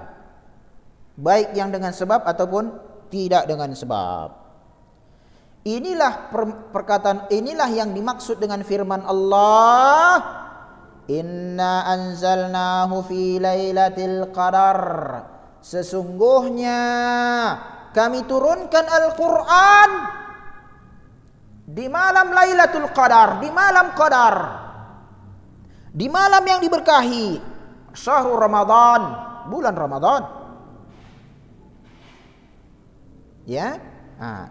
baik yang dengan sebab ataupun tidak dengan sebab. Inilah perkataan, inilah yang dimaksud dengan firman Allah, inna anzalnahu fi lailatul qadar. Sesungguhnya kami turunkan Al-Quran di malam Lailatul Qadar, di malam Qadar, di malam yang diberkahi, syahrul Ramadan, bulan Ramadan. Ya,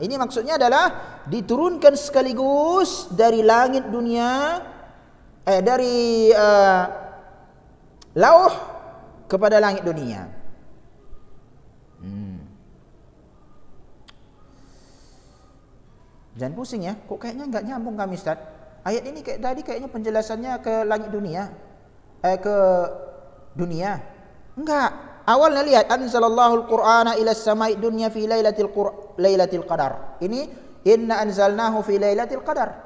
ini maksudnya adalah diturunkan sekaligus dari langit dunia, dari lauh kepada langit dunia. Jangan pusing ya, kok kayaknya enggak nyambung kami Ustaz. Ayat ini kayaknya penjelasannya ke langit dunia. Ke dunia. Enggak. Awalnya lihat anzalallahu al-Qur'ana ila as-sama'i dunya fi lailatul qadar. Ini inna anzalnahu fi lailatul qadar.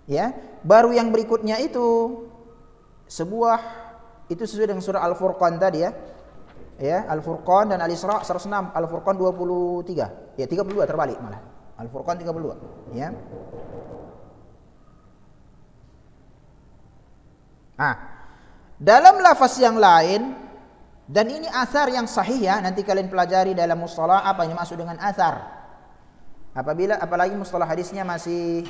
Ya, baru yang berikutnya itu sesuai dengan surah Al-Furqan tadi ya. Ya, Al-Furqan dan Al-Isra 106, Al-Furqan 23. Ya, 32 terbalik malah. Al-Furqan 32, ya. Dalam lafaz yang lain, dan ini asar yang sahih ya, nanti kalian pelajari dalam mustalah apa yang dimaksud dengan asar. Apalagi mustalah hadisnya masih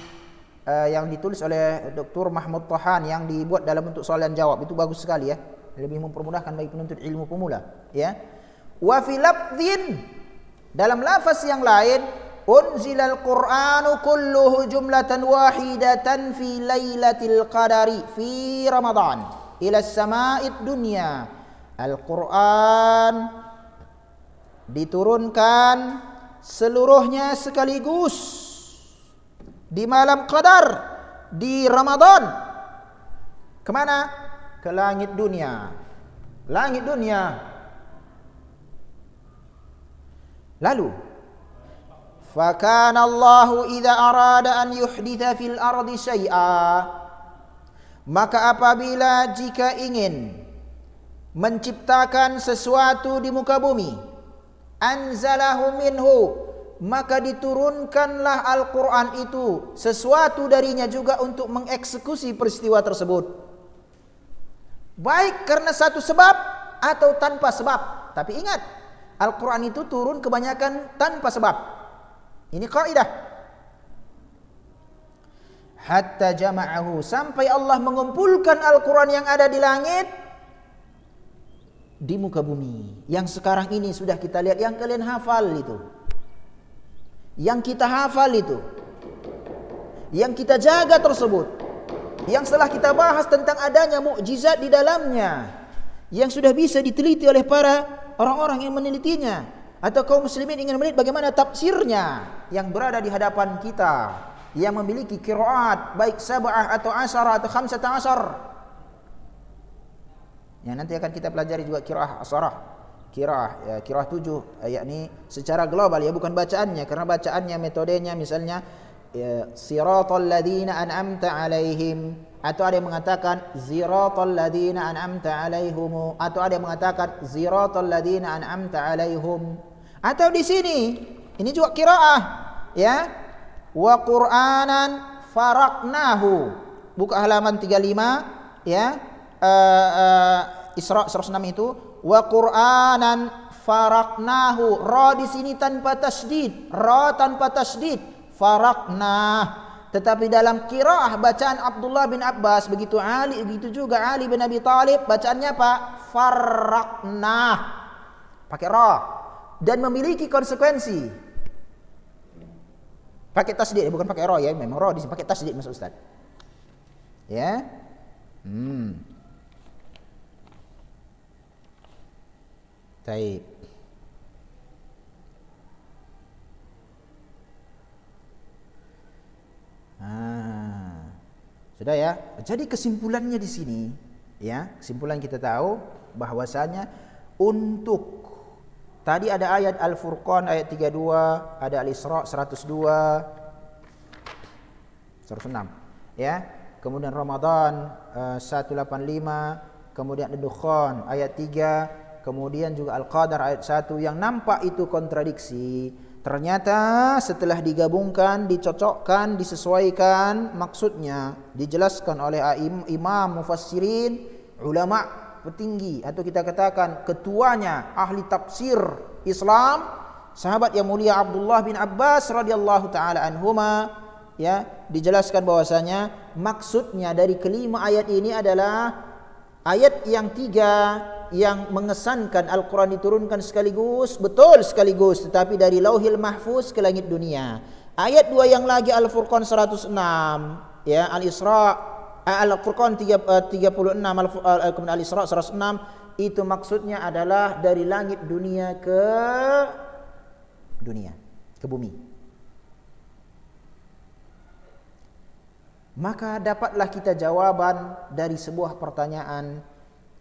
yang ditulis oleh Dr. Mahmud Tahan yang dibuat dalam bentuk soalan jawab, itu bagus sekali ya. lebih mempermudahkan bagi penuntut ilmu pemula, ya. Wa fi lafdhin, dalam lafaz yang lain, unzilal Qur'anu kulluhu jumlatan wahidatan fi lailatul qadari fi Ramadan ila sama'id dunya. Al-Qur'an diturunkan seluruhnya sekaligus di malam Qadar di Ramadan. Kemana? Ke langit dunia. Langit dunia. Lalu, fakana Allahu idza arada an yuhditha fil ardi syai'a, maka apabila jika ingin menciptakan sesuatu di muka bumi, anzalahu minhu, maka diturunkanlah Al-Quran itu, sesuatu darinya juga untuk mengeksekusi peristiwa tersebut, baik karena satu sebab atau tanpa sebab. Tapi ingat, Al-Quran itu turun kebanyakan tanpa sebab. Ini kaidah. Hatta jama'ahu, sampai Allah mengumpulkan Al-Quran yang ada di langit di muka bumi. Yang sekarang ini sudah kita lihat, yang kalian hafal itu, yang kita hafal itu, yang kita jaga tersebut, yang setelah kita bahas tentang adanya mukjizat di dalamnya, yang sudah bisa diteliti oleh para orang-orang yang menelitinya, atau kaum muslimin ingin melihat bagaimana tafsirnya, yang berada di hadapan kita, yang memiliki qiraat baik sab'ah atau asyara atau khamsata asyar. Ya, nanti akan kita pelajari juga qiraah asyarah, qiraah 7, yakni secara global, ya, bukan bacaannya, karena bacaannya metodenya misalnya siratal ladzina an'amta alaihim, atau ada yang mengatakan ziratal ladzina an'amta alaihum, atau ada yang mengatakan ziratal ladzina an'amta alaihum. Atau di sini ini juga qiraah, ya, wa qur'anan faraqnahu, buka halaman 35, ya, Isra 106 itu, wa qur'anan faraqnahu, ra di sini tanpa tasdid, ra tanpa tasdid, faraqnah. Tetapi dalam qiraah bacaan Abdullah bin Abbas, begitu juga Ali bin Abi Thalib, bacaannya apa? Faraqnah, pakai ra, dan memiliki konsekuensi. Pakai tasdid, bukan pakai ra, ya, memang ra di sini pakai tasdid, Mas Ustaz. Ya. Baik. Sudah, ya. Jadi kesimpulannya di sini, ya, kesimpulan kita tahu bahwasanya untuk tadi ada ayat Al-Furqan ayat 32, ada Al-Isra 102, 106, ya. Kemudian Ramadan 185, kemudian Ad-Dukhan ayat 3, kemudian juga Al-Qadar ayat 1, yang nampak itu kontradiksi. Ternyata setelah digabungkan, dicocokkan, disesuaikan maksudnya, dijelaskan oleh imam mufassirin, ulama petinggi, atau kita katakan ketuanya ahli tafsir Islam, sahabat yang mulia Abdullah bin Abbas radhiyallahu taala anhuma, ya, dijelaskan bahwasanya maksudnya dari kelima ayat ini adalah ayat yang 3 yang mengesankan Al-Quran diturunkan sekaligus, betul sekaligus, tetapi dari Lauhil Mahfuz ke langit dunia. Ayat 2 yang lagi Al-Furqan 106, ya, Al-Isra, Al-Furqan 36, kemudian Al-Isra 106, itu maksudnya adalah dari langit dunia ke dunia, ke bumi. Maka dapatlah kita jawaban dari sebuah pertanyaan,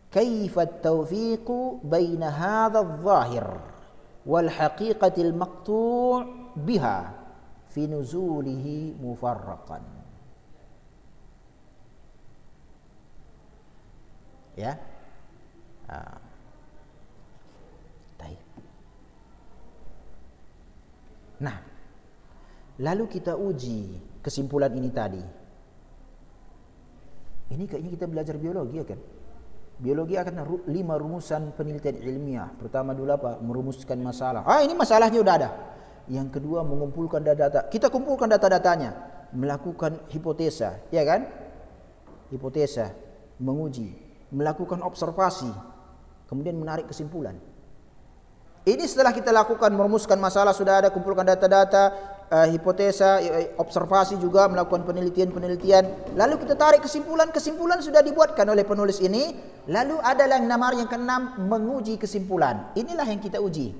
kaifa at-tawfiqu baina hadha adh-dhahir wal haqiqati al-maqtu' biha fi nuzulihi mufarraqan. Ya. Nah, lalu kita uji kesimpulan ini tadi. Ini kayaknya kita belajar biologi, ya kan? Biologi akan 5 rumusan penelitian ilmiah. Pertama dulu apa? Merumuskan masalah. Ini masalahnya udah ada. Yang kedua, mengumpulkan data-data. Kita kumpulkan data-datanya, melakukan hipotesa, ya kan? Hipotesa, menguji. melakukan observasi, kemudian menarik kesimpulan. Ini setelah kita lakukan merumuskan masalah, sudah ada kumpulkan data-data, hipotesa, observasi juga, melakukan penelitian-penelitian, lalu kita tarik kesimpulan sudah dibuatkan oleh penulis ini, lalu adalah yang keenam, menguji kesimpulan. Inilah yang kita uji.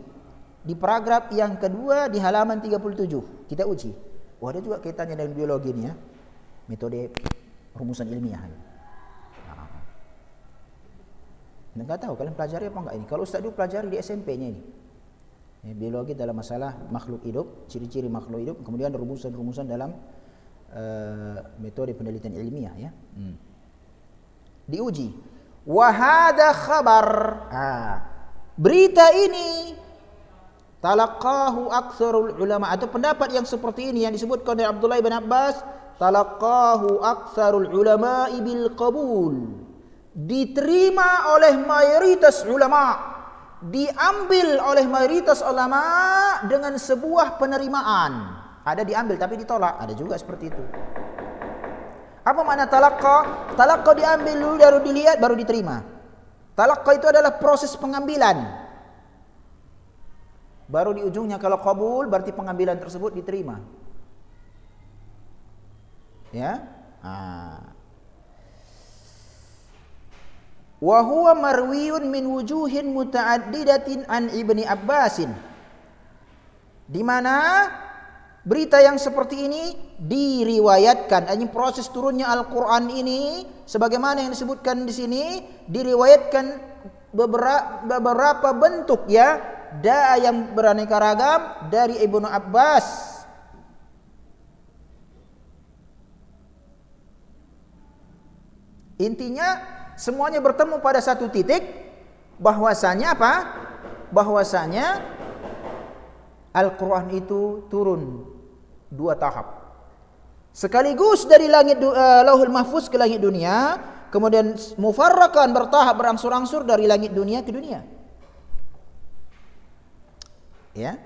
Di paragraf yang kedua di halaman 37 kita uji. Oh, ada juga kaitannya dengan biologi ini ya. Metode rumusan ilmiah. Enggak tahu kalian pelajari apa enggak ini. Kalau Ustaz dulu pelajari di SMP-nya ini. Biologi dalam masalah makhluk hidup, ciri-ciri makhluk hidup, kemudian rumusan-rumusan dalam metode penelitian ilmiah ya. Diuji. Wa hadza khabar. Berita ini talaqahu aktsarul ulama, atau pendapat yang seperti ini yang disebutkan oleh Abdullah bin Abbas, talaqahu aktsarul ulama bil qabul. Diterima oleh mayoritas ulama, diambil oleh mayoritas ulama dengan sebuah penerimaan. Ada diambil tapi ditolak, ada juga seperti itu. Apa makna talaqqa? Talaqqa diambil dulu, baru dilihat, baru diterima. Talaqqa itu adalah proses pengambilan. Baru di ujungnya kalau qabul berarti pengambilan tersebut diterima. Ya? Wa huwa marwiyun min wujuhin muta'addidatin an Ibni Abbasin, di mana berita yang seperti ini diriwayatkan, ini proses turunnya Al-Qur'an ini sebagaimana yang disebutkan di sini, diriwayatkan beberapa bentuk ya, yang beraneka ragam dari Ibnu Abbas. Intinya semuanya bertemu pada satu titik, bahwasanya apa? Bahwasanya Al-Quran itu turun dua tahap. Sekaligus dari langit Lauhul Mahfuz ke langit dunia, kemudian mufarrakan bertahap berangsur-angsur dari langit dunia ke dunia. Ya.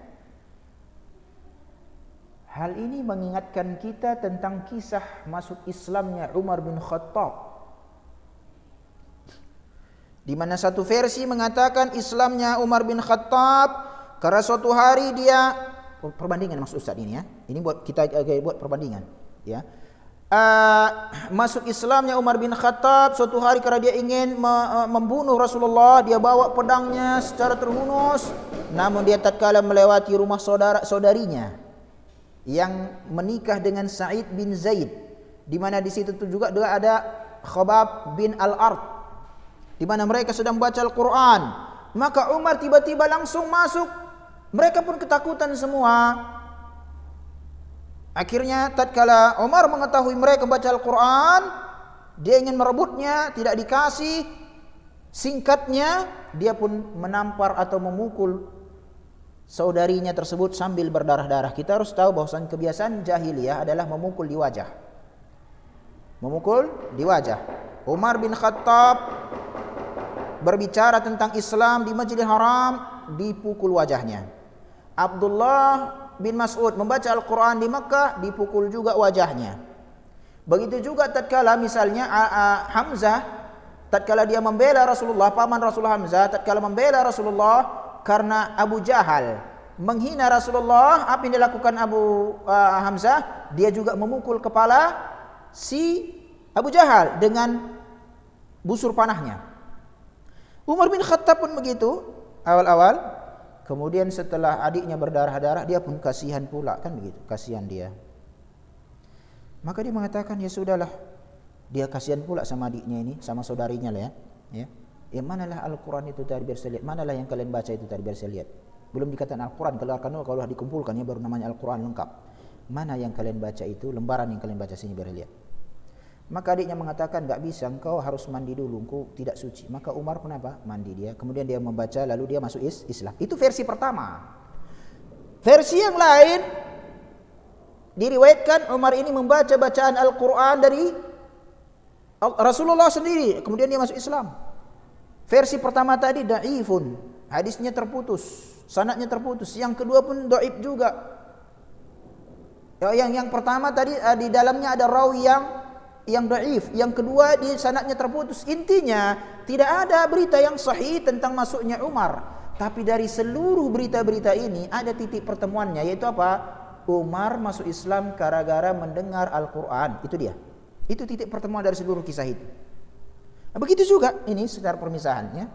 Hal ini mengingatkan kita tentang kisah masuk Islamnya Umar bin Khattab, di mana satu versi mengatakan Islamnya Umar bin Khattab karena suatu hari dia, perbandingan maksud Ustaz ini ya. Ini buat kita buat perbandingan ya. Masuk Islamnya Umar bin Khattab suatu hari karena dia ingin membunuh Rasulullah, dia bawa pedangnya secara terhunus, namun dia tatkala melewati rumah saudarinya yang menikah dengan Sa'id bin Zaid, di mana di situ juga ada Khabab bin Al-Ard, di mana mereka sedang baca Al-Quran. Maka Umar tiba-tiba langsung masuk. Mereka pun ketakutan semua. Akhirnya tatkala Umar mengetahui mereka baca Al-Quran, dia ingin merebutnya, tidak dikasih. Singkatnya, dia pun menampar atau memukul saudarinya tersebut sambil berdarah-darah. Kita harus tahu bahwasanya kebiasaan jahiliyah adalah memukul di wajah. Memukul di wajah. Umar bin Khattab berbicara tentang Islam di Masjidil Haram, dipukul wajahnya. Abdullah bin Mas'ud membaca Al-Quran di Makkah, dipukul juga wajahnya. Begitu juga tatkala misalnya Hamzah, tatkala dia membela Rasulullah, paman Rasulullah Hamzah, tatkala membela Rasulullah karena Abu Jahal menghina Rasulullah, apa yang dilakukan Hamzah? Dia juga memukul kepala si Abu Jahal dengan busur panahnya. Umar bin Khattab pun begitu awal-awal. Kemudian setelah adiknya berdarah-darah, dia pun kasihan pula, kan begitu, kasihan dia. Maka dia mengatakan, ya sudahlah, dia kasihan pula sama adiknya ini, sama saudarinya lah ya. Ya manalah Al-Quran itu tadi biar saya lihat, manalah yang kalian baca itu tadi biar saya lihat. Belum dikatakan Al-Quran, kalau dikumpulkan ya baru namanya Al-Quran lengkap. Mana yang kalian baca itu, lembaran yang kalian baca sini biar lihat. Maka adiknya mengatakan, enggak bisa, engkau harus mandi dulu, engkau tidak suci. Maka Umar kenapa? Mandi dia. Kemudian dia membaca, lalu dia masuk Islam. Itu versi pertama. Versi yang lain, diriwayatkan Umar ini membaca bacaan Al-Quran dari Rasulullah sendiri. Kemudian dia masuk Islam. Versi pertama tadi da'ifun, hadisnya terputus, sanadnya terputus. Yang kedua pun dhaif juga. Yang pertama tadi di dalamnya ada rawi yang yang dhaif, yang kedua di sanadnya terputus. Intinya tidak ada berita yang sahih tentang masuknya Umar, tapi dari seluruh berita-berita ini ada titik pertemuannya, yaitu apa? Umar masuk Islam gara-gara mendengar Al-Quran. Itu dia, itu titik pertemuan dari seluruh kisah itu. Nah, begitu juga ini secara permisahannya.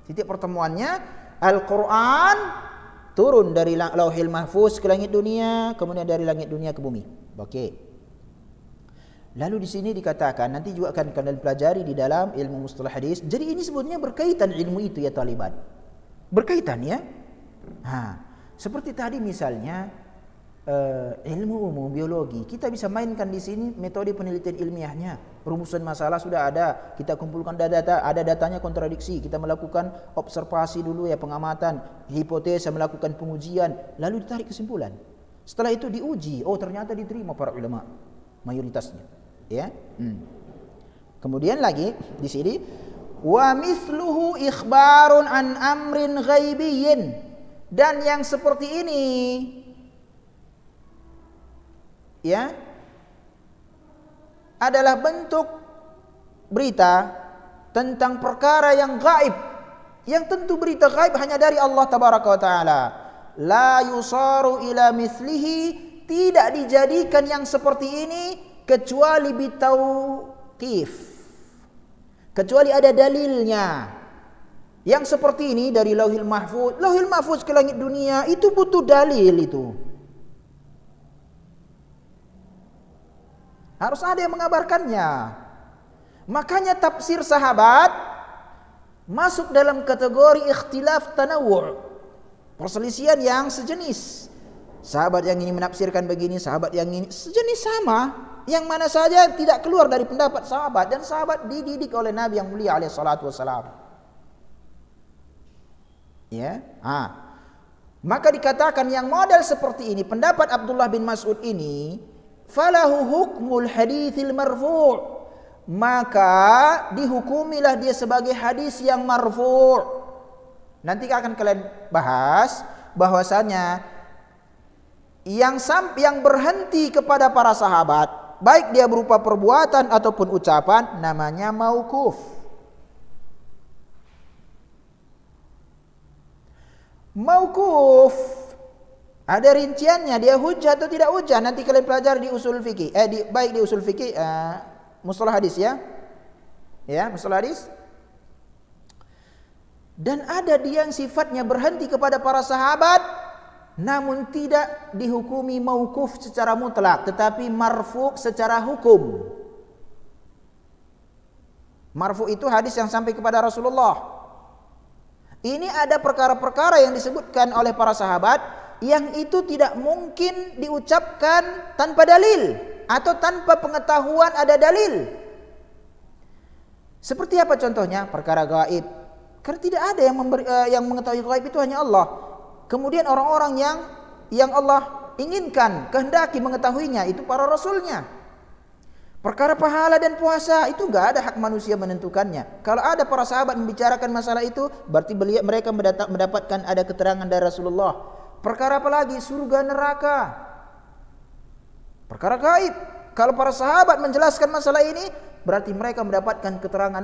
Titik pertemuannya Al-Quran turun dari Lauhil Mahfuz ke langit dunia, kemudian dari langit dunia ke bumi. Oke. Lalu di sini dikatakan, nanti juga akan kalian pelajari di dalam ilmu mustalah hadis. Jadi ini sebetulnya berkaitan ilmu itu ya taliban. Berkaitan ya. Seperti tadi misalnya ilmu umum biologi, kita bisa mainkan di sini metode penelitian ilmiahnya. Rumusan masalah sudah ada, kita kumpulkan data, ada datanya kontradiksi, kita melakukan observasi dulu ya, pengamatan, hipotesa, melakukan pengujian, lalu ditarik kesimpulan. Setelah itu diuji, oh ternyata diterima para ulama mayoritasnya. Ya. Kemudian lagi di sini wa mithluhu ikhbarun an amrin ghaibiyyin, dan yang seperti ini ya adalah bentuk berita tentang perkara yang gaib, yang tentu berita gaib hanya dari Allah tabaraka wa taala. La yusaru ila mithlihi, tidak dijadikan yang seperti ini kecuali bitauqif, kecuali ada dalilnya. Yang seperti ini dari Lauhil Mahfuz, Lauhil Mahfuz ke langit dunia itu butuh dalil itu. Harus ada yang mengabarkannya. Makanya tafsir sahabat masuk dalam kategori ikhtilaf tanawwu', perselisihan yang sejenis. Sahabat yang ini menafsirkan begini, sahabat yang ini sejenis sama, yang mana saja tidak keluar dari pendapat sahabat, dan sahabat dididik oleh Nabi yang mulia alaihi salatu wassalam. Ya. Maka dikatakan yang model seperti ini, pendapat Abdullah bin Mas'ud ini, falahu hukmul haditsil marfu', maka dihukumilah dia sebagai hadis yang marfu'. Nanti akan kalian bahas bahwasanya yang berhenti kepada para sahabat, baik dia berupa perbuatan ataupun ucapan, namanya mauquf. Mauquf ada rinciannya, dia hujjah atau tidak hujjah. Nanti kalian pelajari di usul fikih, baik di usul fikih, mustalah hadis ya. Ya, mustalah hadis. Dan ada dia yang sifatnya berhenti kepada para sahabat, namun tidak dihukumi mauquf secara mutlak, tetapi marfu' secara hukum. Marfu' itu hadis yang sampai kepada Rasulullah. Ini ada perkara-perkara yang disebutkan oleh para sahabat yang itu tidak mungkin diucapkan tanpa dalil atau tanpa pengetahuan ada dalil. Seperti apa contohnya? Perkara gaib. Karena tidak ada yang mengetahui gaib, itu hanya Allah. Kemudian orang-orang yang Allah inginkan, kehendaki mengetahuinya, itu para rasulnya. Perkara pahala dan puasa itu enggak ada hak manusia menentukannya. Kalau ada para sahabat membicarakan masalah itu, berarti mereka mendapatkan ada keterangan dari Rasulullah. Perkara apa lagi? Surga neraka. Perkara gaib. Kalau para sahabat menjelaskan masalah ini, berarti mereka mendapatkan keterangan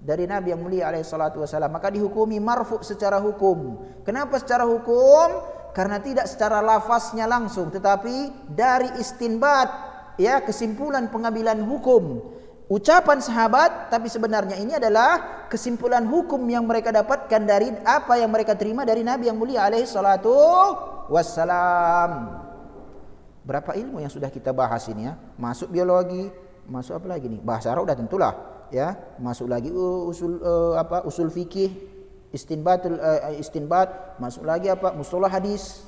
dari Nabi yang mulia alaihi salatu wasallam. Maka dihukumi marfu' secara hukum. Kenapa secara hukum? Karena tidak secara lafaznya langsung, tetapi dari istinbat, ya, kesimpulan pengambilan hukum. Ucapan sahabat, tapi sebenarnya ini adalah kesimpulan hukum yang mereka dapatkan dari apa yang mereka terima dari Nabi yang mulia alaihi salatu wassalam. Berapa ilmu yang sudah kita bahas ini ya? Masuk biologi, masuk apa lagi nih? Bahasa Arab udah tentulah, ya. Masuk lagi usul fikih, istinbat, masuk lagi apa? Mustalah hadis.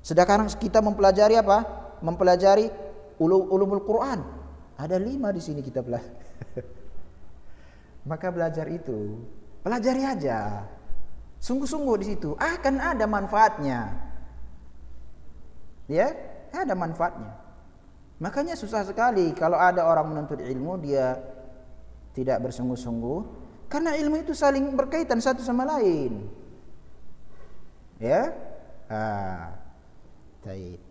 Sedangkan kita mempelajari apa? Mempelajari ulumul Quran. Ada 5 di sini kita belajar. Maka belajar itu, pelajari aja. Sungguh-sungguh di situ akan ada manfaatnya. Ya, ada manfaatnya. Makanya susah sekali kalau ada orang menuntut ilmu dia tidak bersungguh-sungguh, karena ilmu itu saling berkaitan satu sama lain. Ya? Baik.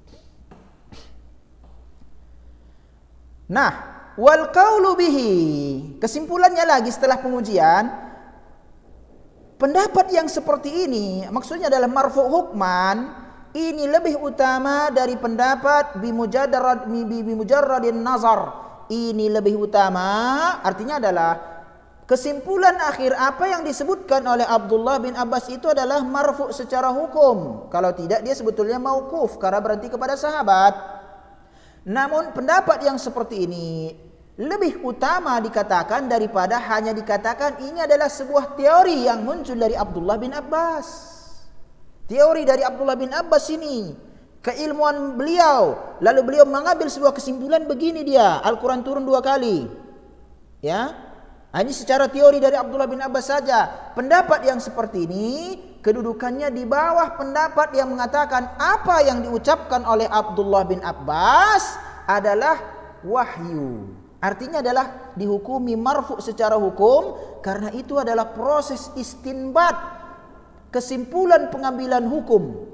Nah, wal qaulu bihi. Kesimpulannya lagi setelah pengujian, pendapat yang seperti ini maksudnya adalah marfu hukman, ini lebih utama dari pendapat bimujarradin nazar. Ini lebih utama, artinya adalah kesimpulan akhir apa yang disebutkan oleh Abdullah bin Abbas itu adalah marfu secara hukum. Kalau tidak dia sebetulnya mauquf karena berhenti kepada sahabat. Namun pendapat yang seperti ini lebih utama dikatakan daripada hanya dikatakan ini adalah sebuah teori yang muncul dari Abdullah bin Abbas. Teori dari Abdullah bin Abbas ini, keilmuan beliau, lalu beliau mengambil sebuah kesimpulan begini dia, Al-Quran turun 2 kali. Ya. Ini secara teori dari Abdullah bin Abbas saja. Pendapat yang seperti ini kedudukannya di bawah pendapat yang mengatakan apa yang diucapkan oleh Abdullah bin Abbas adalah wahyu. Artinya adalah dihukumi marfu secara hukum karena itu adalah proses istinbat, kesimpulan pengambilan hukum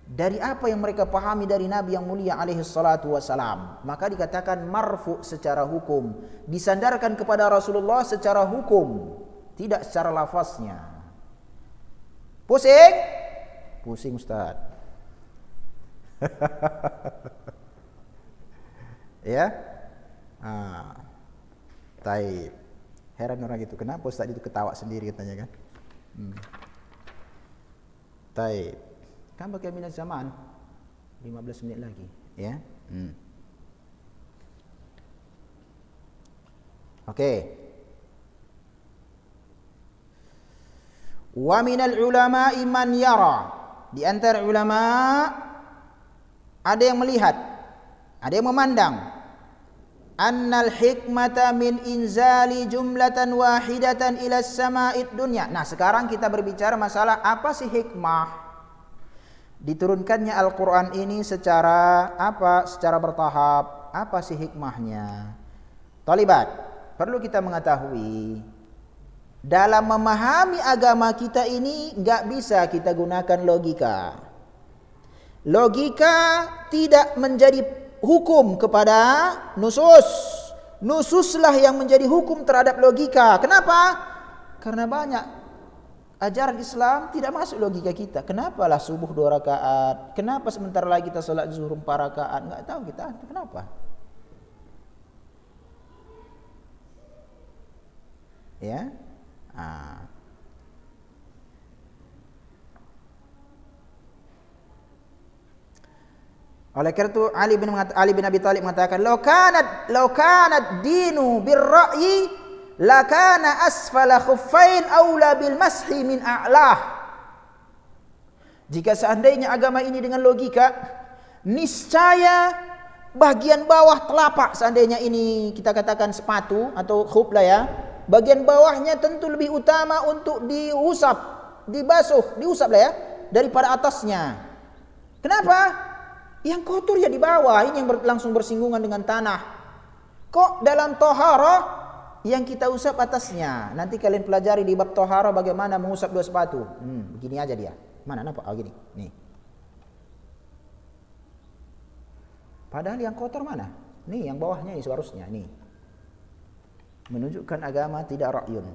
dari apa yang mereka pahami dari Nabi yang mulia alaihi salatu wassalam. Maka dikatakan marfu secara hukum, disandarkan kepada Rasulullah secara hukum, tidak secara lafaznya. Pusing? Pusing Ustaz. Ya? Taib. Heran orang itu, kenapa Ustaz itu ketawa sendiri katanya kan? Taib. Kan pakai minat zaman 15 menit lagi ya. Oke. Wa minal ulama'i man yara, di antara ulama ada yang melihat, ada yang memandang annal hikmata min inzali jumlatan wahidatan ila sama'id dunya. Nah, sekarang kita berbicara masalah apa sih hikmah? Diturunkannya Al-Quran ini secara apa? Secara bertahap. Apa sih hikmahnya? Talibat, perlu kita mengetahui dalam memahami agama kita ini enggak bisa kita gunakan logika. Logika tidak menjadi hukum kepada nusus. Nususlah yang menjadi hukum terhadap logika. Kenapa? Karena banyak ajaran Islam tidak masuk logika kita. Kenapalah subuh 2 rakaat? Kenapa sebentar lagi kita sholat zuhur 4 rakaat? Enggak tahu kita. Kenapa? Ya. Oleh karena itu Ali bin Abi Thalib mengatakan, "Law kanat dinu birra'yi lakana asfala khuffain aula bil mashi min a'lah." Jika seandainya agama ini dengan logika, niscaya bagian bawah telapak, seandainya ini kita katakan sepatu atau khuf lah ya, bagian bawahnya tentu lebih utama untuk diusap, dibasuh, diusap lah ya, daripada atasnya. Kenapa? Yang kotor ya di bawah, ini yang langsung bersinggungan dengan tanah. Kok dalam toharah yang kita usap atasnya? Nanti kalian pelajari di bab toharah bagaimana mengusap 2 sepatu. Begini aja dia. Mana nampak? Gini. Nih. Padahal yang kotor mana? Nih, yang bawahnya ini seharusnya. Nih. Menunjukkan agama tidak ra'yun.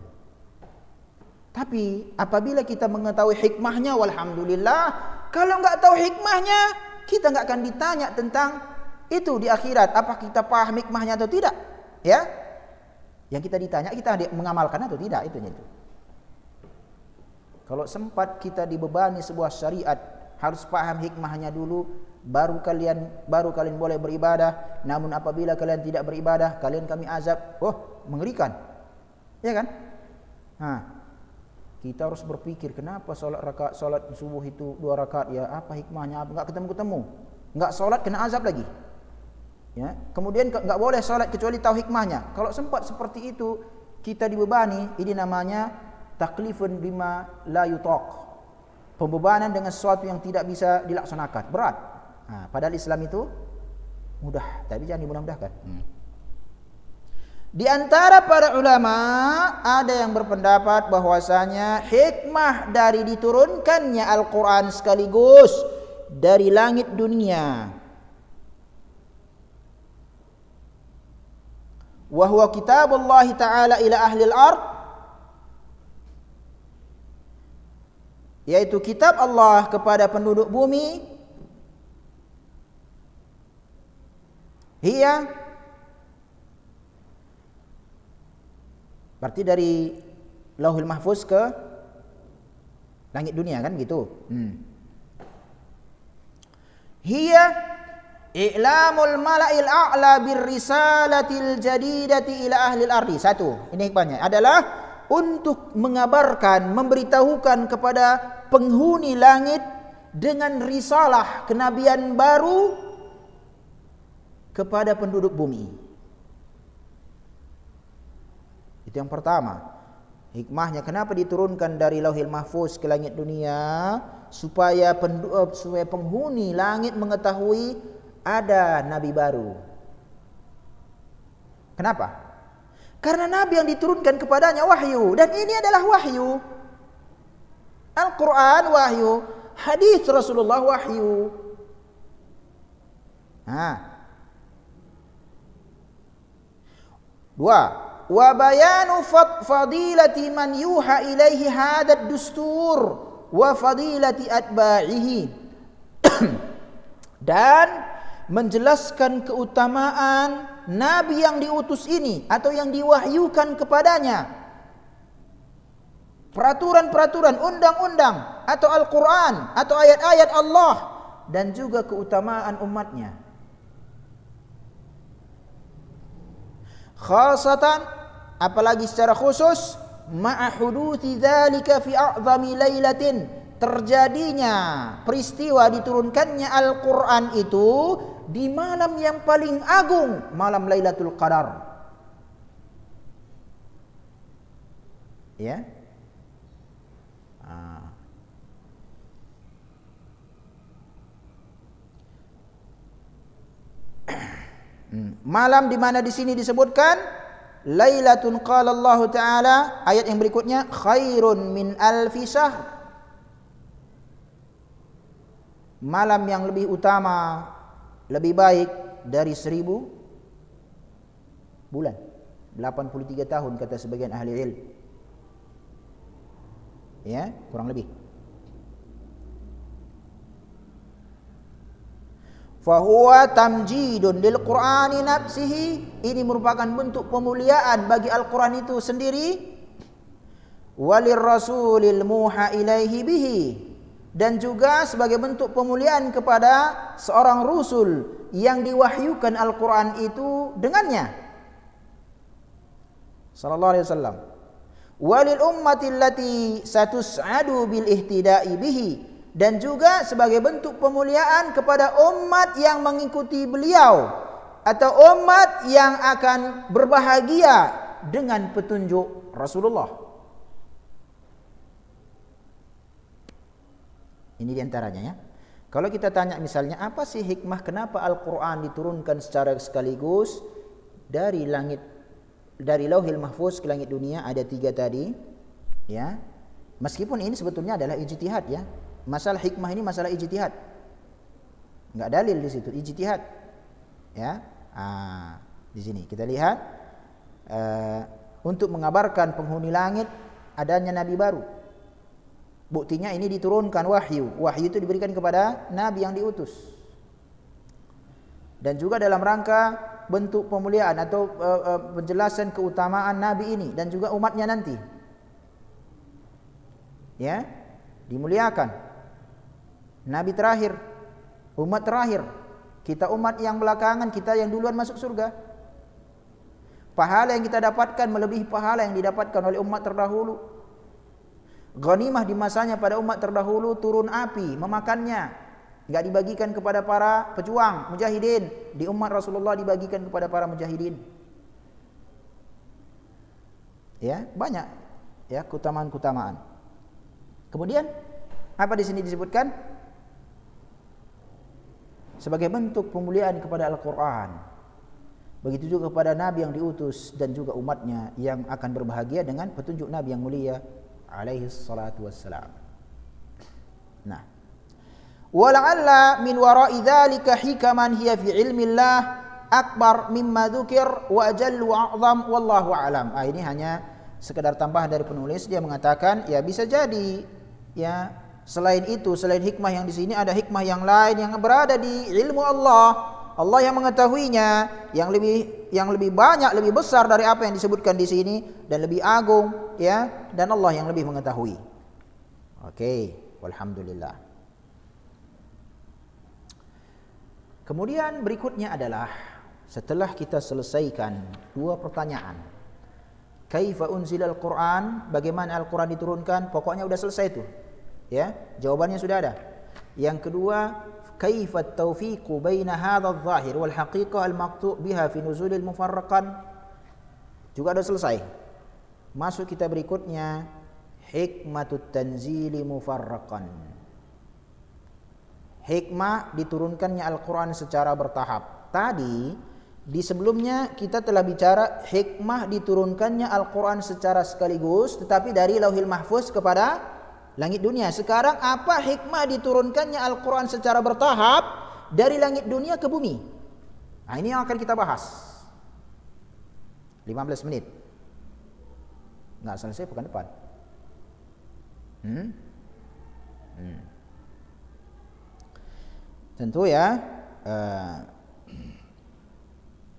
Tapi apabila kita mengetahui hikmahnya, walhamdulillah. Kalau enggak tahu hikmahnya, kita enggak akan ditanya tentang itu di akhirat. Apa kita paham hikmahnya atau tidak? Ya? Yang kita ditanya, kita mengamalkan atau tidak, itu. Kalau sempat kita dibebani sebuah syariat, harus paham hikmahnya dulu, baru kalian boleh beribadah. Namun apabila kalian tidak beribadah, kami azab. Oh, mengerikan. Ya kan? Kita harus berpikir, kenapa solat subuh itu 2 rakaat ya? Apa hikmahnya? Enggak ketemu. Enggak solat kena azab lagi. Ya, kemudian enggak boleh solat kecuali tahu hikmahnya. Kalau sempat seperti itu kita dibebani, ini namanya taklifun bima la yutaq. Pembebanan dengan sesuatu yang tidak bisa dilaksanakan, berat. Padahal Islam itu mudah, tapi jangan dimudah-mudahkan. Di antara para ulama ada yang berpendapat bahwasanya hikmah dari diturunkannya Al-Quran sekaligus dari langit dunia wa huwa kitabullah ta'ala ila ahli al-ard, yaitu kitab Allah kepada penduduk bumi, hiya, berarti dari Lauhul Mahfuz ke langit dunia kan gitu. Hiya i'lamul mala'il a'la birrisalatil jadidati ila ahli al-ardi. Satu, ini hikmahnya adalah untuk mengabarkan, memberitahukan kepada penghuni langit dengan risalah kenabian baru kepada penduduk bumi. Itu yang pertama. Hikmahnya kenapa diturunkan dari Lauhil Mahfuz ke langit dunia, supaya penghuni langit mengetahui ada nabi baru. Kenapa? Karena nabi yang diturunkan kepadanya wahyu, dan ini adalah wahyu. Al-Quran wahyu, hadis Rasulullah wahyu. Dua, wa bayanu fadilati man yuha ilaihi hadad dustur wa fadilati atba'ihi, dan menjelaskan keutamaan nabi yang diutus ini atau yang diwahyukan kepadanya, peraturan-peraturan, undang-undang atau Al-Quran atau ayat-ayat Allah, dan juga keutamaan umatnya. Khasatan, apalagi secara khusus, ma'a huduthi dzalika fi a'zami lailatin, terjadinya peristiwa diturunkannya Al-Quran itu di malam yang paling agung, malam Lailatul Qadar. Ya. Malam di mana di sini disebutkan Lailatun, qala Allah Ta'ala, ayat yang berikutnya, khairun min alfi syahr, malam yang lebih utama, lebih baik dari 1000 bulan. 83 tahun kata sebagian ahli ilmu. Ya, kurang lebih. Fahuwa tamjidun lil Qur'ani nafsihi, ini merupakan bentuk pemuliaan bagi Al-Quran itu sendiri. Walir rasulil muha ilaihi bihi, dan juga sebagai bentuk pemuliaan kepada seorang rasul yang diwahyukan Al-Quran itu dengannya, sallallahu alaihi wasallam. Walil ummati allati satus'adu bil ihtida'i bihi, dan juga sebagai bentuk pemuliaan kepada umat yang mengikuti beliau atau umat yang akan berbahagia dengan petunjuk Rasulullah. Ini diantaranya ya. Kalau kita tanya misalnya, apa sih hikmah kenapa Al-Quran diturunkan secara sekaligus dari langit, dari Lauhil Mahfuz ke langit dunia? Ada 3 tadi ya. Meskipun ini sebetulnya adalah ijtihad ya. Masalah hikmah ini masalah ijtihad, enggak dalil di situ, ijtihad ya. Di sini kita lihat untuk mengabarkan penghuni langit adanya nabi baru. Buktinya ini diturunkan wahyu. Wahyu itu diberikan kepada nabi yang diutus. Dan juga dalam rangka bentuk pemuliaan atau penjelasan keutamaan nabi ini dan juga umatnya nanti. Ya, dimuliakan. Nabi terakhir, umat terakhir. Kita umat yang belakangan, kita yang duluan masuk surga. Pahala yang kita dapatkan melebihi pahala yang didapatkan oleh umat terdahulu. Ghanimah di masanya pada umat terdahulu turun api memakannya, enggak dibagikan kepada para pejuang mujahidin. Di umat Rasulullah dibagikan kepada para mujahidin. Ya, banyak ya keutamaan-keutamaan. Kemudian apa di sini disebutkan? Sebagai bentuk pemuliaan kepada Al-Quran. Begitu juga kepada Nabi yang diutus dan juga umatnya yang akan berbahagia dengan petunjuk Nabi yang mulia alaihi salatu wassalam. Nah, wala'alla min wara'i dzalika hikaman hiya fi ilmillah akbar mimma dzukir wa ajallu wa a'zam wallahu a'lam. Ini hanya sekedar tambahan dari penulis. Dia mengatakan ya bisa jadi ya selain itu, selain hikmah yang di sini ada hikmah yang lain yang berada di ilmu Allah. Allah yang mengetahuinya, yang lebih banyak, lebih besar dari apa yang disebutkan di sini dan lebih agung ya, dan Allah yang lebih mengetahui. Oke, walhamdulillah. Kemudian berikutnya adalah setelah kita selesaikan dua pertanyaan. Kaifa unzilal Quran? Bagaimana Al-Quran diturunkan? Pokoknya udah selesai itu. Ya, jawabannya sudah ada. Yang kedua, kaifa at-tawfiqu baina hadha adh-dhahir wal haqiqah al-maqtu' biha fi nuzulil mufarraqan? Juga sudah selesai. Masuk kita berikutnya, hikmatut tanzili mufarraqan. Hikmah diturunkannya Al-Quran secara bertahap. Tadi di sebelumnya kita telah bicara hikmah diturunkannya Al-Quran secara sekaligus, tetapi dari Lauhil Mahfuz kepada langit dunia. Sekarang apa hikmah diturunkannya Al-Quran secara bertahap dari langit dunia ke bumi? Nah, ini yang akan kita bahas. 15 menit. Nggak selesai pekan depan. Tentu ya.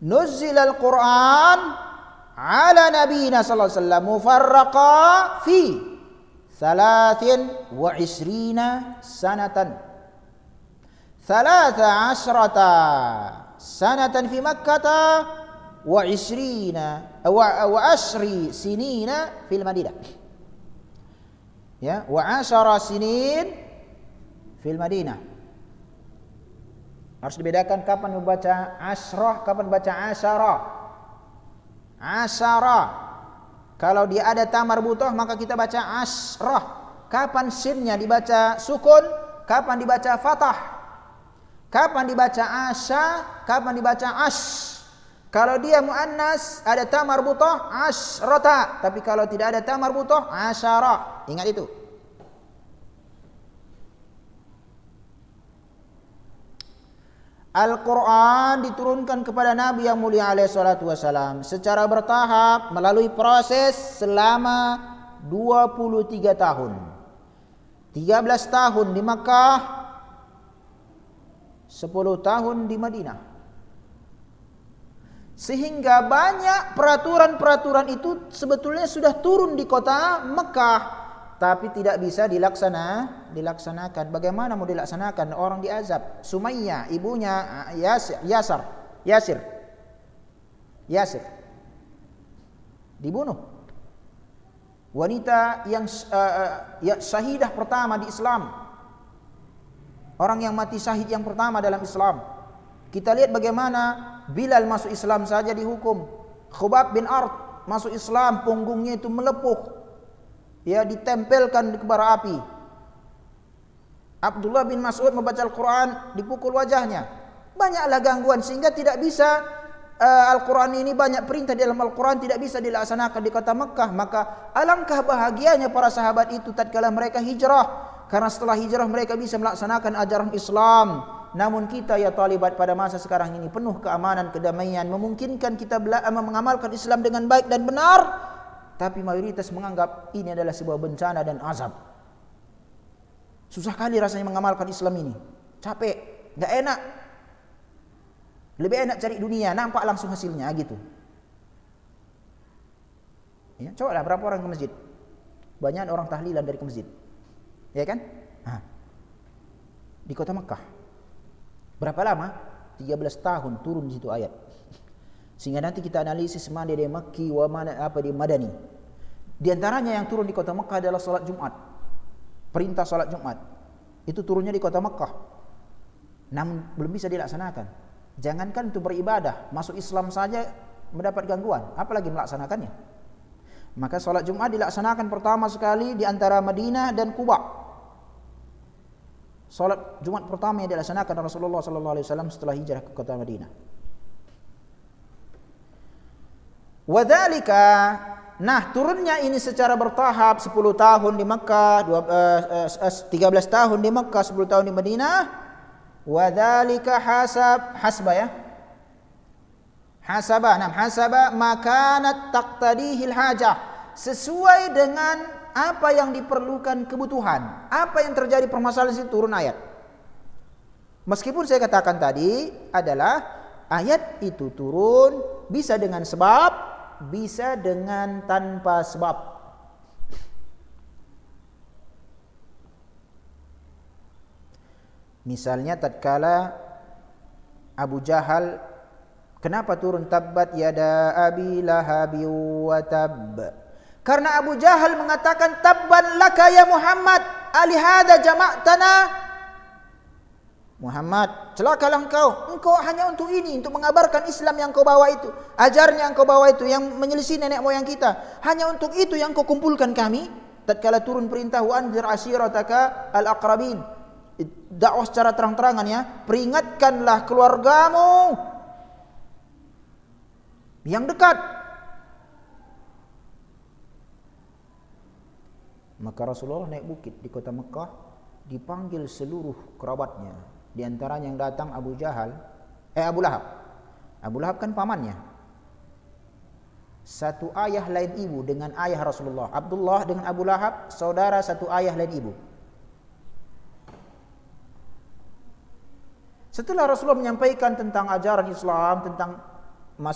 Nuzzil al-Quran ala nabiyina sallallahu alaihi wasallam mufarraqa fi 23 sanatan 13 sanatan fi Makkah wa 10 sinina fil Madinah. Ya, wa 10 sinin fil Madinah. Harus dibedakan kapan membaca asrah, kapan baca asyara. Asyara. Kalau dia ada tamar butoh maka kita baca asrah. Kapan sinnya dibaca sukun, kapan dibaca fathah. Kapan dibaca asya, kapan dibaca ash. Kalau dia muannas ada tamar butoh asrata, tapi kalau tidak ada tamar butoh asyara. Ingat itu. Al-Quran diturunkan kepada Nabi yang mulia alaihi salatu wasalam secara bertahap melalui proses selama 23 tahun. 13 tahun di Makkah, 10 tahun di Madinah. Sehingga banyak peraturan-peraturan itu sebetulnya sudah turun di kota Makkah, tapi tidak bisa dilaksanakan. Bagaimana mau dilaksanakan? Orang diazab. Sumayyah, ibunya Yasir dibunuh. Wanita yang syahidah pertama di Islam. Orang yang mati syahid yang pertama dalam Islam. Kita lihat bagaimana Bilal masuk Islam saja dihukum. Khubab bin Ard masuk Islam, punggungnya itu melepuh. Ya, ditempelkan ke bara api. Abdullah bin Mas'ud membaca Al-Quran, dipukul wajahnya. Banyaklah gangguan sehingga tidak bisa Al-Quran ini, banyak perintah di dalam Al-Quran tidak bisa dilaksanakan di kota Mekah. Maka alangkah bahagianya para sahabat itu tatkala mereka hijrah, karena setelah hijrah mereka bisa melaksanakan ajaran Islam. Namun kita ya talibat pada masa sekarang ini penuh keamanan, kedamaian, memungkinkan kita mengamalkan Islam dengan baik dan benar, tapi mayoritas menganggap ini adalah sebuah bencana dan azab. Susah kali rasanya mengamalkan Islam ini. Capek, enggak enak. Lebih enak cari dunia, nampak langsung hasilnya gitu. Ya, coba lah berapa orang ke masjid? Banyak orang tahlilan dari ke masjid. Ya kan? Di kota Makkah. Berapa lama? 13 tahun turun di situ ayat. Sehingga nanti kita analisis mana dia Makki wa mana apa dia Madani. Di antaranya yang turun di kota Makkah adalah salat Jumat. Perintah salat Jumat. Itu turunnya di kota Makkah. Namun belum bisa dilaksanakan. Jangankan untuk beribadah, masuk Islam saja mendapat gangguan, apalagi melaksanakannya. Maka salat Jumat dilaksanakan pertama sekali di antara Madinah dan Quba. Salat Jumat pertama yang dilaksanakan Rasulullah sallallahu alaihi wasallam setelah hijrah ke kota Madinah. Wadzalika, nah turunnya ini secara bertahap 10 tahun di Makkah, 13 tahun di Makkah, 10 tahun di Madinah. Wadzalika hasba ya. Hasaba makanat taqtadihil hajah, sesuai dengan apa yang diperlukan kebutuhan. Apa yang terjadi permasalahan situ turun ayat. Meskipun saya katakan tadi adalah ayat itu turun bisa dengan sebab, bisa dengan tanpa sebab. Misalnya tatkala Abu Jahal, kenapa turun tabbat yada abi lahabi wa tab? Karena Abu Jahal mengatakan tabban laka ya Muhammad, alihada jama'tana. Muhammad, celakalah engkau hanya untuk ini, untuk mengabarkan Islam yang kau bawa itu, ajarnya yang kau bawa itu, yang menyelisih nenek moyang kita, hanya untuk itu yang kau kumpulkan kami. Tatkala turun perintah wa anzir ashirataka al-aqrabin, dakwah secara terang-terangan ya, peringatkanlah keluargamu yang dekat. Maka Rasulullah naik bukit di kota Mekah, dipanggil seluruh kerabatnya. Di antaranya yang datang Abu Lahab. Abu Lahab kan pamannya. Satu ayah lain ibu dengan ayah Rasulullah. Abdullah dengan Abu Lahab saudara satu ayah lain ibu. Setelah Rasulullah menyampaikan tentang ajaran Islam, tentang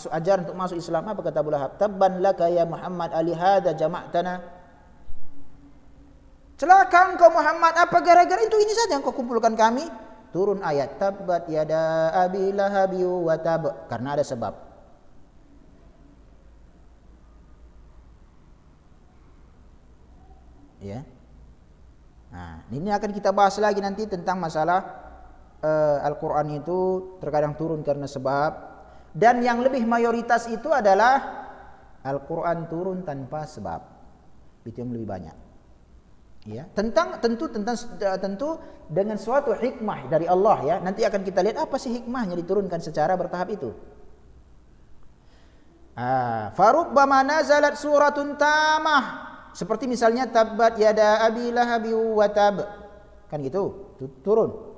ajaran untuk masuk Islam, apa kata Abu Lahab? Tabban laka ya Muhammad, alihada jama'tana. Celaka engkau Muhammad, apa gara-gara itu ini saja engkau kumpulkan kami? Turun ayat tabbat yada abi lahabi wa tab, karena ada sebab. Ya. Nah, ini akan kita bahas lagi nanti tentang masalah Al-Qur'an itu terkadang turun karena sebab, dan yang lebih mayoritas itu adalah Al-Qur'an turun tanpa sebab. Itu yang lebih banyak. Ya, tentu dengan suatu hikmah dari Allah ya. Nanti akan kita lihat apa sih hikmahnya diturunkan secara bertahap itu. Farubbama nazalat suratun tamah, seperti misalnya tabbat yada abi lahabi wa tab. Kan gitu, turun.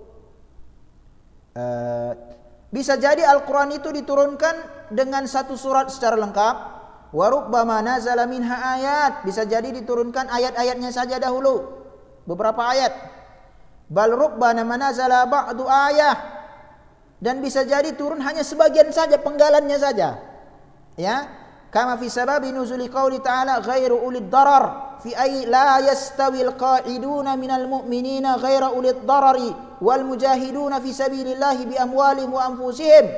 Bisa jadi Al-Qur'an itu diturunkan dengan satu surat secara lengkap. Wa rubbama nazala minha ayat, bisa jadi diturunkan ayat-ayatnya saja dahulu, beberapa ayat. Bal rubbana manazala ba'du ayah, dan bisa jadi turun hanya sebagian saja, penggalannya saja. Ya, kama fi sababi nuzuli qauli ta'ala ghairu ulid darar fi ay la yastawil qa'iduna minal mu'minina ghairu ulid darari wal mujahiduna fi sabilillahi bi amwalihim wa anfusihim.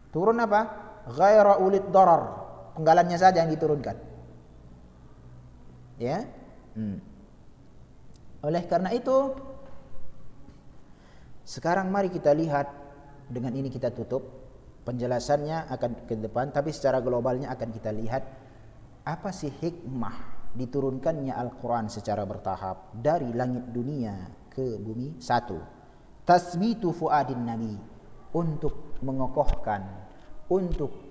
Turun apa? Ghaira ulid darar, penggalannya saja yang diturunkan. Ya. Oleh karena itu, sekarang mari kita lihat, dengan ini kita tutup penjelasannya akan ke depan, tapi secara globalnya akan kita lihat apa sih hikmah diturunkannya Al-Qur'an secara bertahap dari langit dunia ke bumi. Satu, tasbitu fuadin nabi, untuk mengokohkan, untuk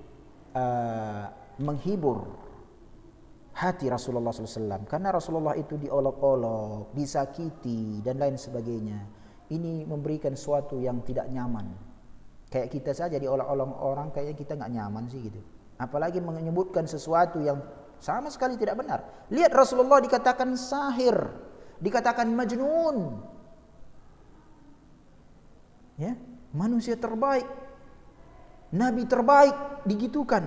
menghibur hati Rasulullah SAW. Karena Rasulullah itu diolok-olok, disakiti dan lain sebagainya. Ini memberikan suatu yang tidak nyaman. Kayak kita saja diolok-olok orang, kayaknya kita nggak nyaman sih gitu. Apalagi menyebutkan sesuatu yang sama sekali tidak benar. Lihat Rasulullah dikatakan sahir, dikatakan majnun. Ya, manusia terbaik, Nabi terbaik digitukan.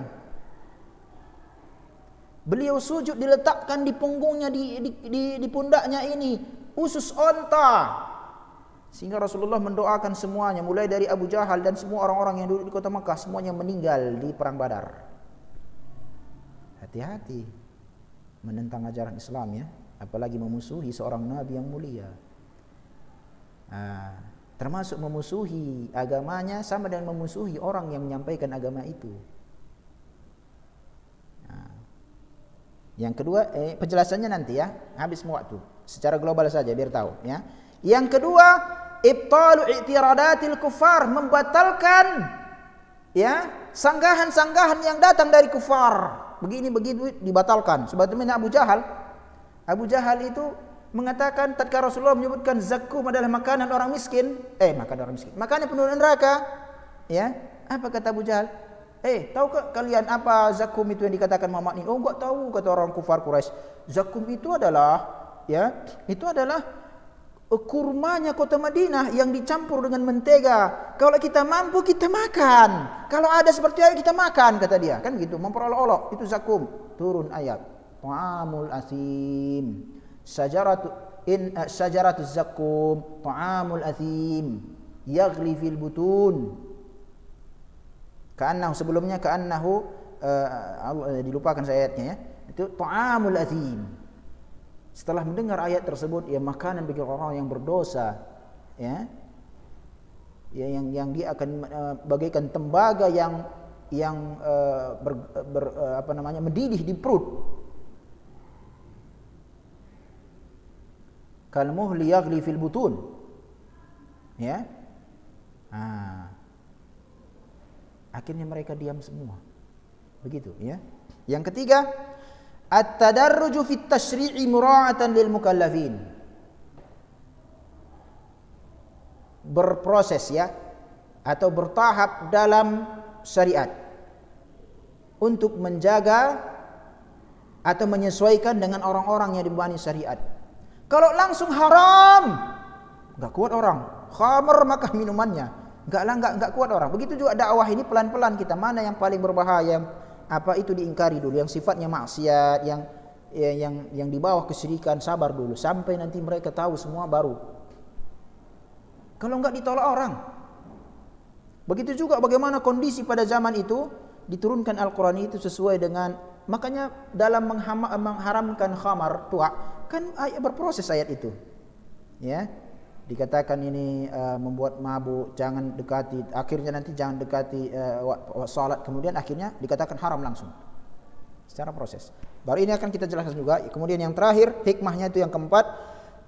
Beliau sujud diletakkan di punggungnya, di pundaknya ini usus onta. Sehingga Rasulullah mendoakan semuanya, mulai dari Abu Jahal dan semua orang-orang yang duduk di kota Makkah, semuanya meninggal di perang Badar. Hati-hati menentang ajaran Islam ya, apalagi memusuhi seorang nabi yang mulia. Termasuk memusuhi agamanya sama dengan memusuhi orang yang menyampaikan agama itu. Yang kedua, penjelasannya nanti ya, habis waktu. Secara global saja biar tahu ya. Yang kedua, ibtalu i'tiradatil kufar, membatalkan ya sanggahan-sanggahan yang datang dari kufar. Begini begitu dibatalkan. Sebagaimana Abu Jahal itu mengatakan tatkala Rasulullah menyebutkan zakum adalah makanan orang miskin, makanan penduduk neraka, Ya, apa kata Abu Jahal? Tahukah kalian apa zakum itu yang dikatakan Muhammad ini? Oh, enggak tahu, kata orang kufar Quraisy. Zakum itu adalah kurmanya kota Madinah yang dicampur dengan mentega. Kalau kita mampu kita makan. Kalau ada seperti itu kita makan, kata dia. Kan gitu, memperolok-olok. Itu zakum. Turun ayat. Ta'amul asim. Syajaratu zakum. Ta'amul asim. Yaghli fil butun. Ka'annahu sebelumnya dilupakan saya ayatnya ya. Itu ta'amul athim. Setelah mendengar ayat tersebut, ya makanan bagi orang yang berdosa, ya. Ya yang dia akan bagaikan tembaga yang mendidih di perut. Kalmuhli yaghli fil butun. Ya. Akhirnya mereka diam semua. Begitu ya. Yang ketiga, at-tadarruju fit tasyri'i mura'atan lil mukallafin. Berproses ya, atau bertahap dalam syariat untuk menjaga atau menyesuaikan dengan orang-orang yang dibebani syariat. Kalau langsung haram, enggak kuat orang. Khamr maka minumannya. Enggak kuat orang. Begitu juga dakwah ini pelan-pelan kita, mana yang paling berbahaya, apa itu diingkari dulu, yang sifatnya maksiat, yang di bawah kesyirikan, sabar dulu sampai nanti mereka tahu semua baru. Kalau enggak ditolak orang. Begitu juga bagaimana kondisi pada zaman itu, diturunkan Al-Qur'an itu sesuai dengan, makanya dalam mengharamkan khamar tua kan berproses ayat itu. Ya. Dikatakan ini membuat mabuk, jangan dekati, akhirnya nanti jangan dekati salat, kemudian akhirnya dikatakan haram langsung secara proses. Baru ini akan kita jelaskan juga. Kemudian yang terakhir, hikmahnya itu yang keempat,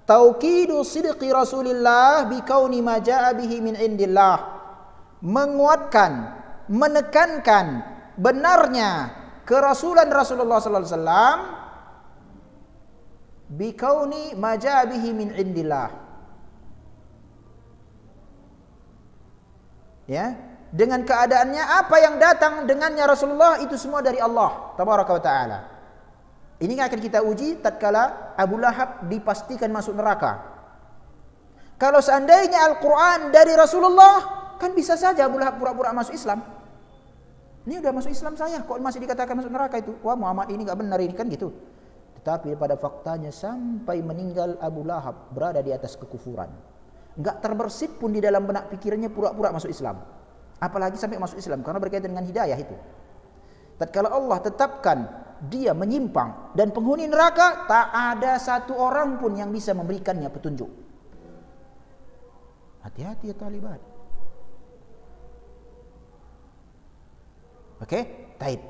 tauqidu sidqi Rasulillah bi kauni ma jaa bihi min indillah. Menguatkan, menekankan benarnya kerasulan Rasulullah sallallahu alaihi wasallam bi kauni ma jaa bihi min indillah. Ya, dengan keadaannya apa yang datang dengannya Rasulullah itu semua dari Allah tabaraka wa taala. Ini akan kita uji tatkala Abu Lahab dipastikan masuk neraka. Kalau seandainya Al-Qur'an dari Rasulullah, kan bisa saja Abu Lahab pura-pura masuk Islam. Ini udah masuk Islam saya, kok masih dikatakan masuk neraka itu? Wah, Muhammad ini enggak benar ini, kan gitu. Tetapi pada faktanya sampai meninggal Abu Lahab berada di atas kekufuran. Enggak terbersit pun di dalam benak pikirannya pura-pura masuk Islam. Apalagi sampai masuk Islam, karena berkaitan dengan hidayah itu. Tatkala Allah tetapkan dia menyimpang dan penghuni neraka, tak ada satu orang pun yang bisa memberikannya petunjuk. Hati-hati ya Taliban. Oke, taib.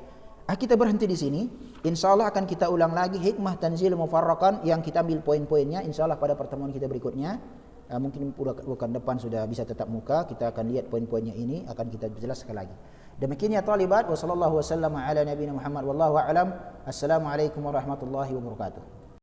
Kita berhenti di sini. Insyaallah akan kita ulang lagi hikmah tanzil mufarraqan yang kita ambil poin-poinnya insyaallah pada pertemuan kita berikutnya. Mungkin bukan depan sudah bisa tetap muka, kita akan lihat poin-poinnya ini, akan kita jelaskan lagi. Demikian ya Talibat, wa sallallahu wasallam ala nabiyina Muhammad wallahu a'lam. Assalamualaikum warahmatullahi wabarakatuh.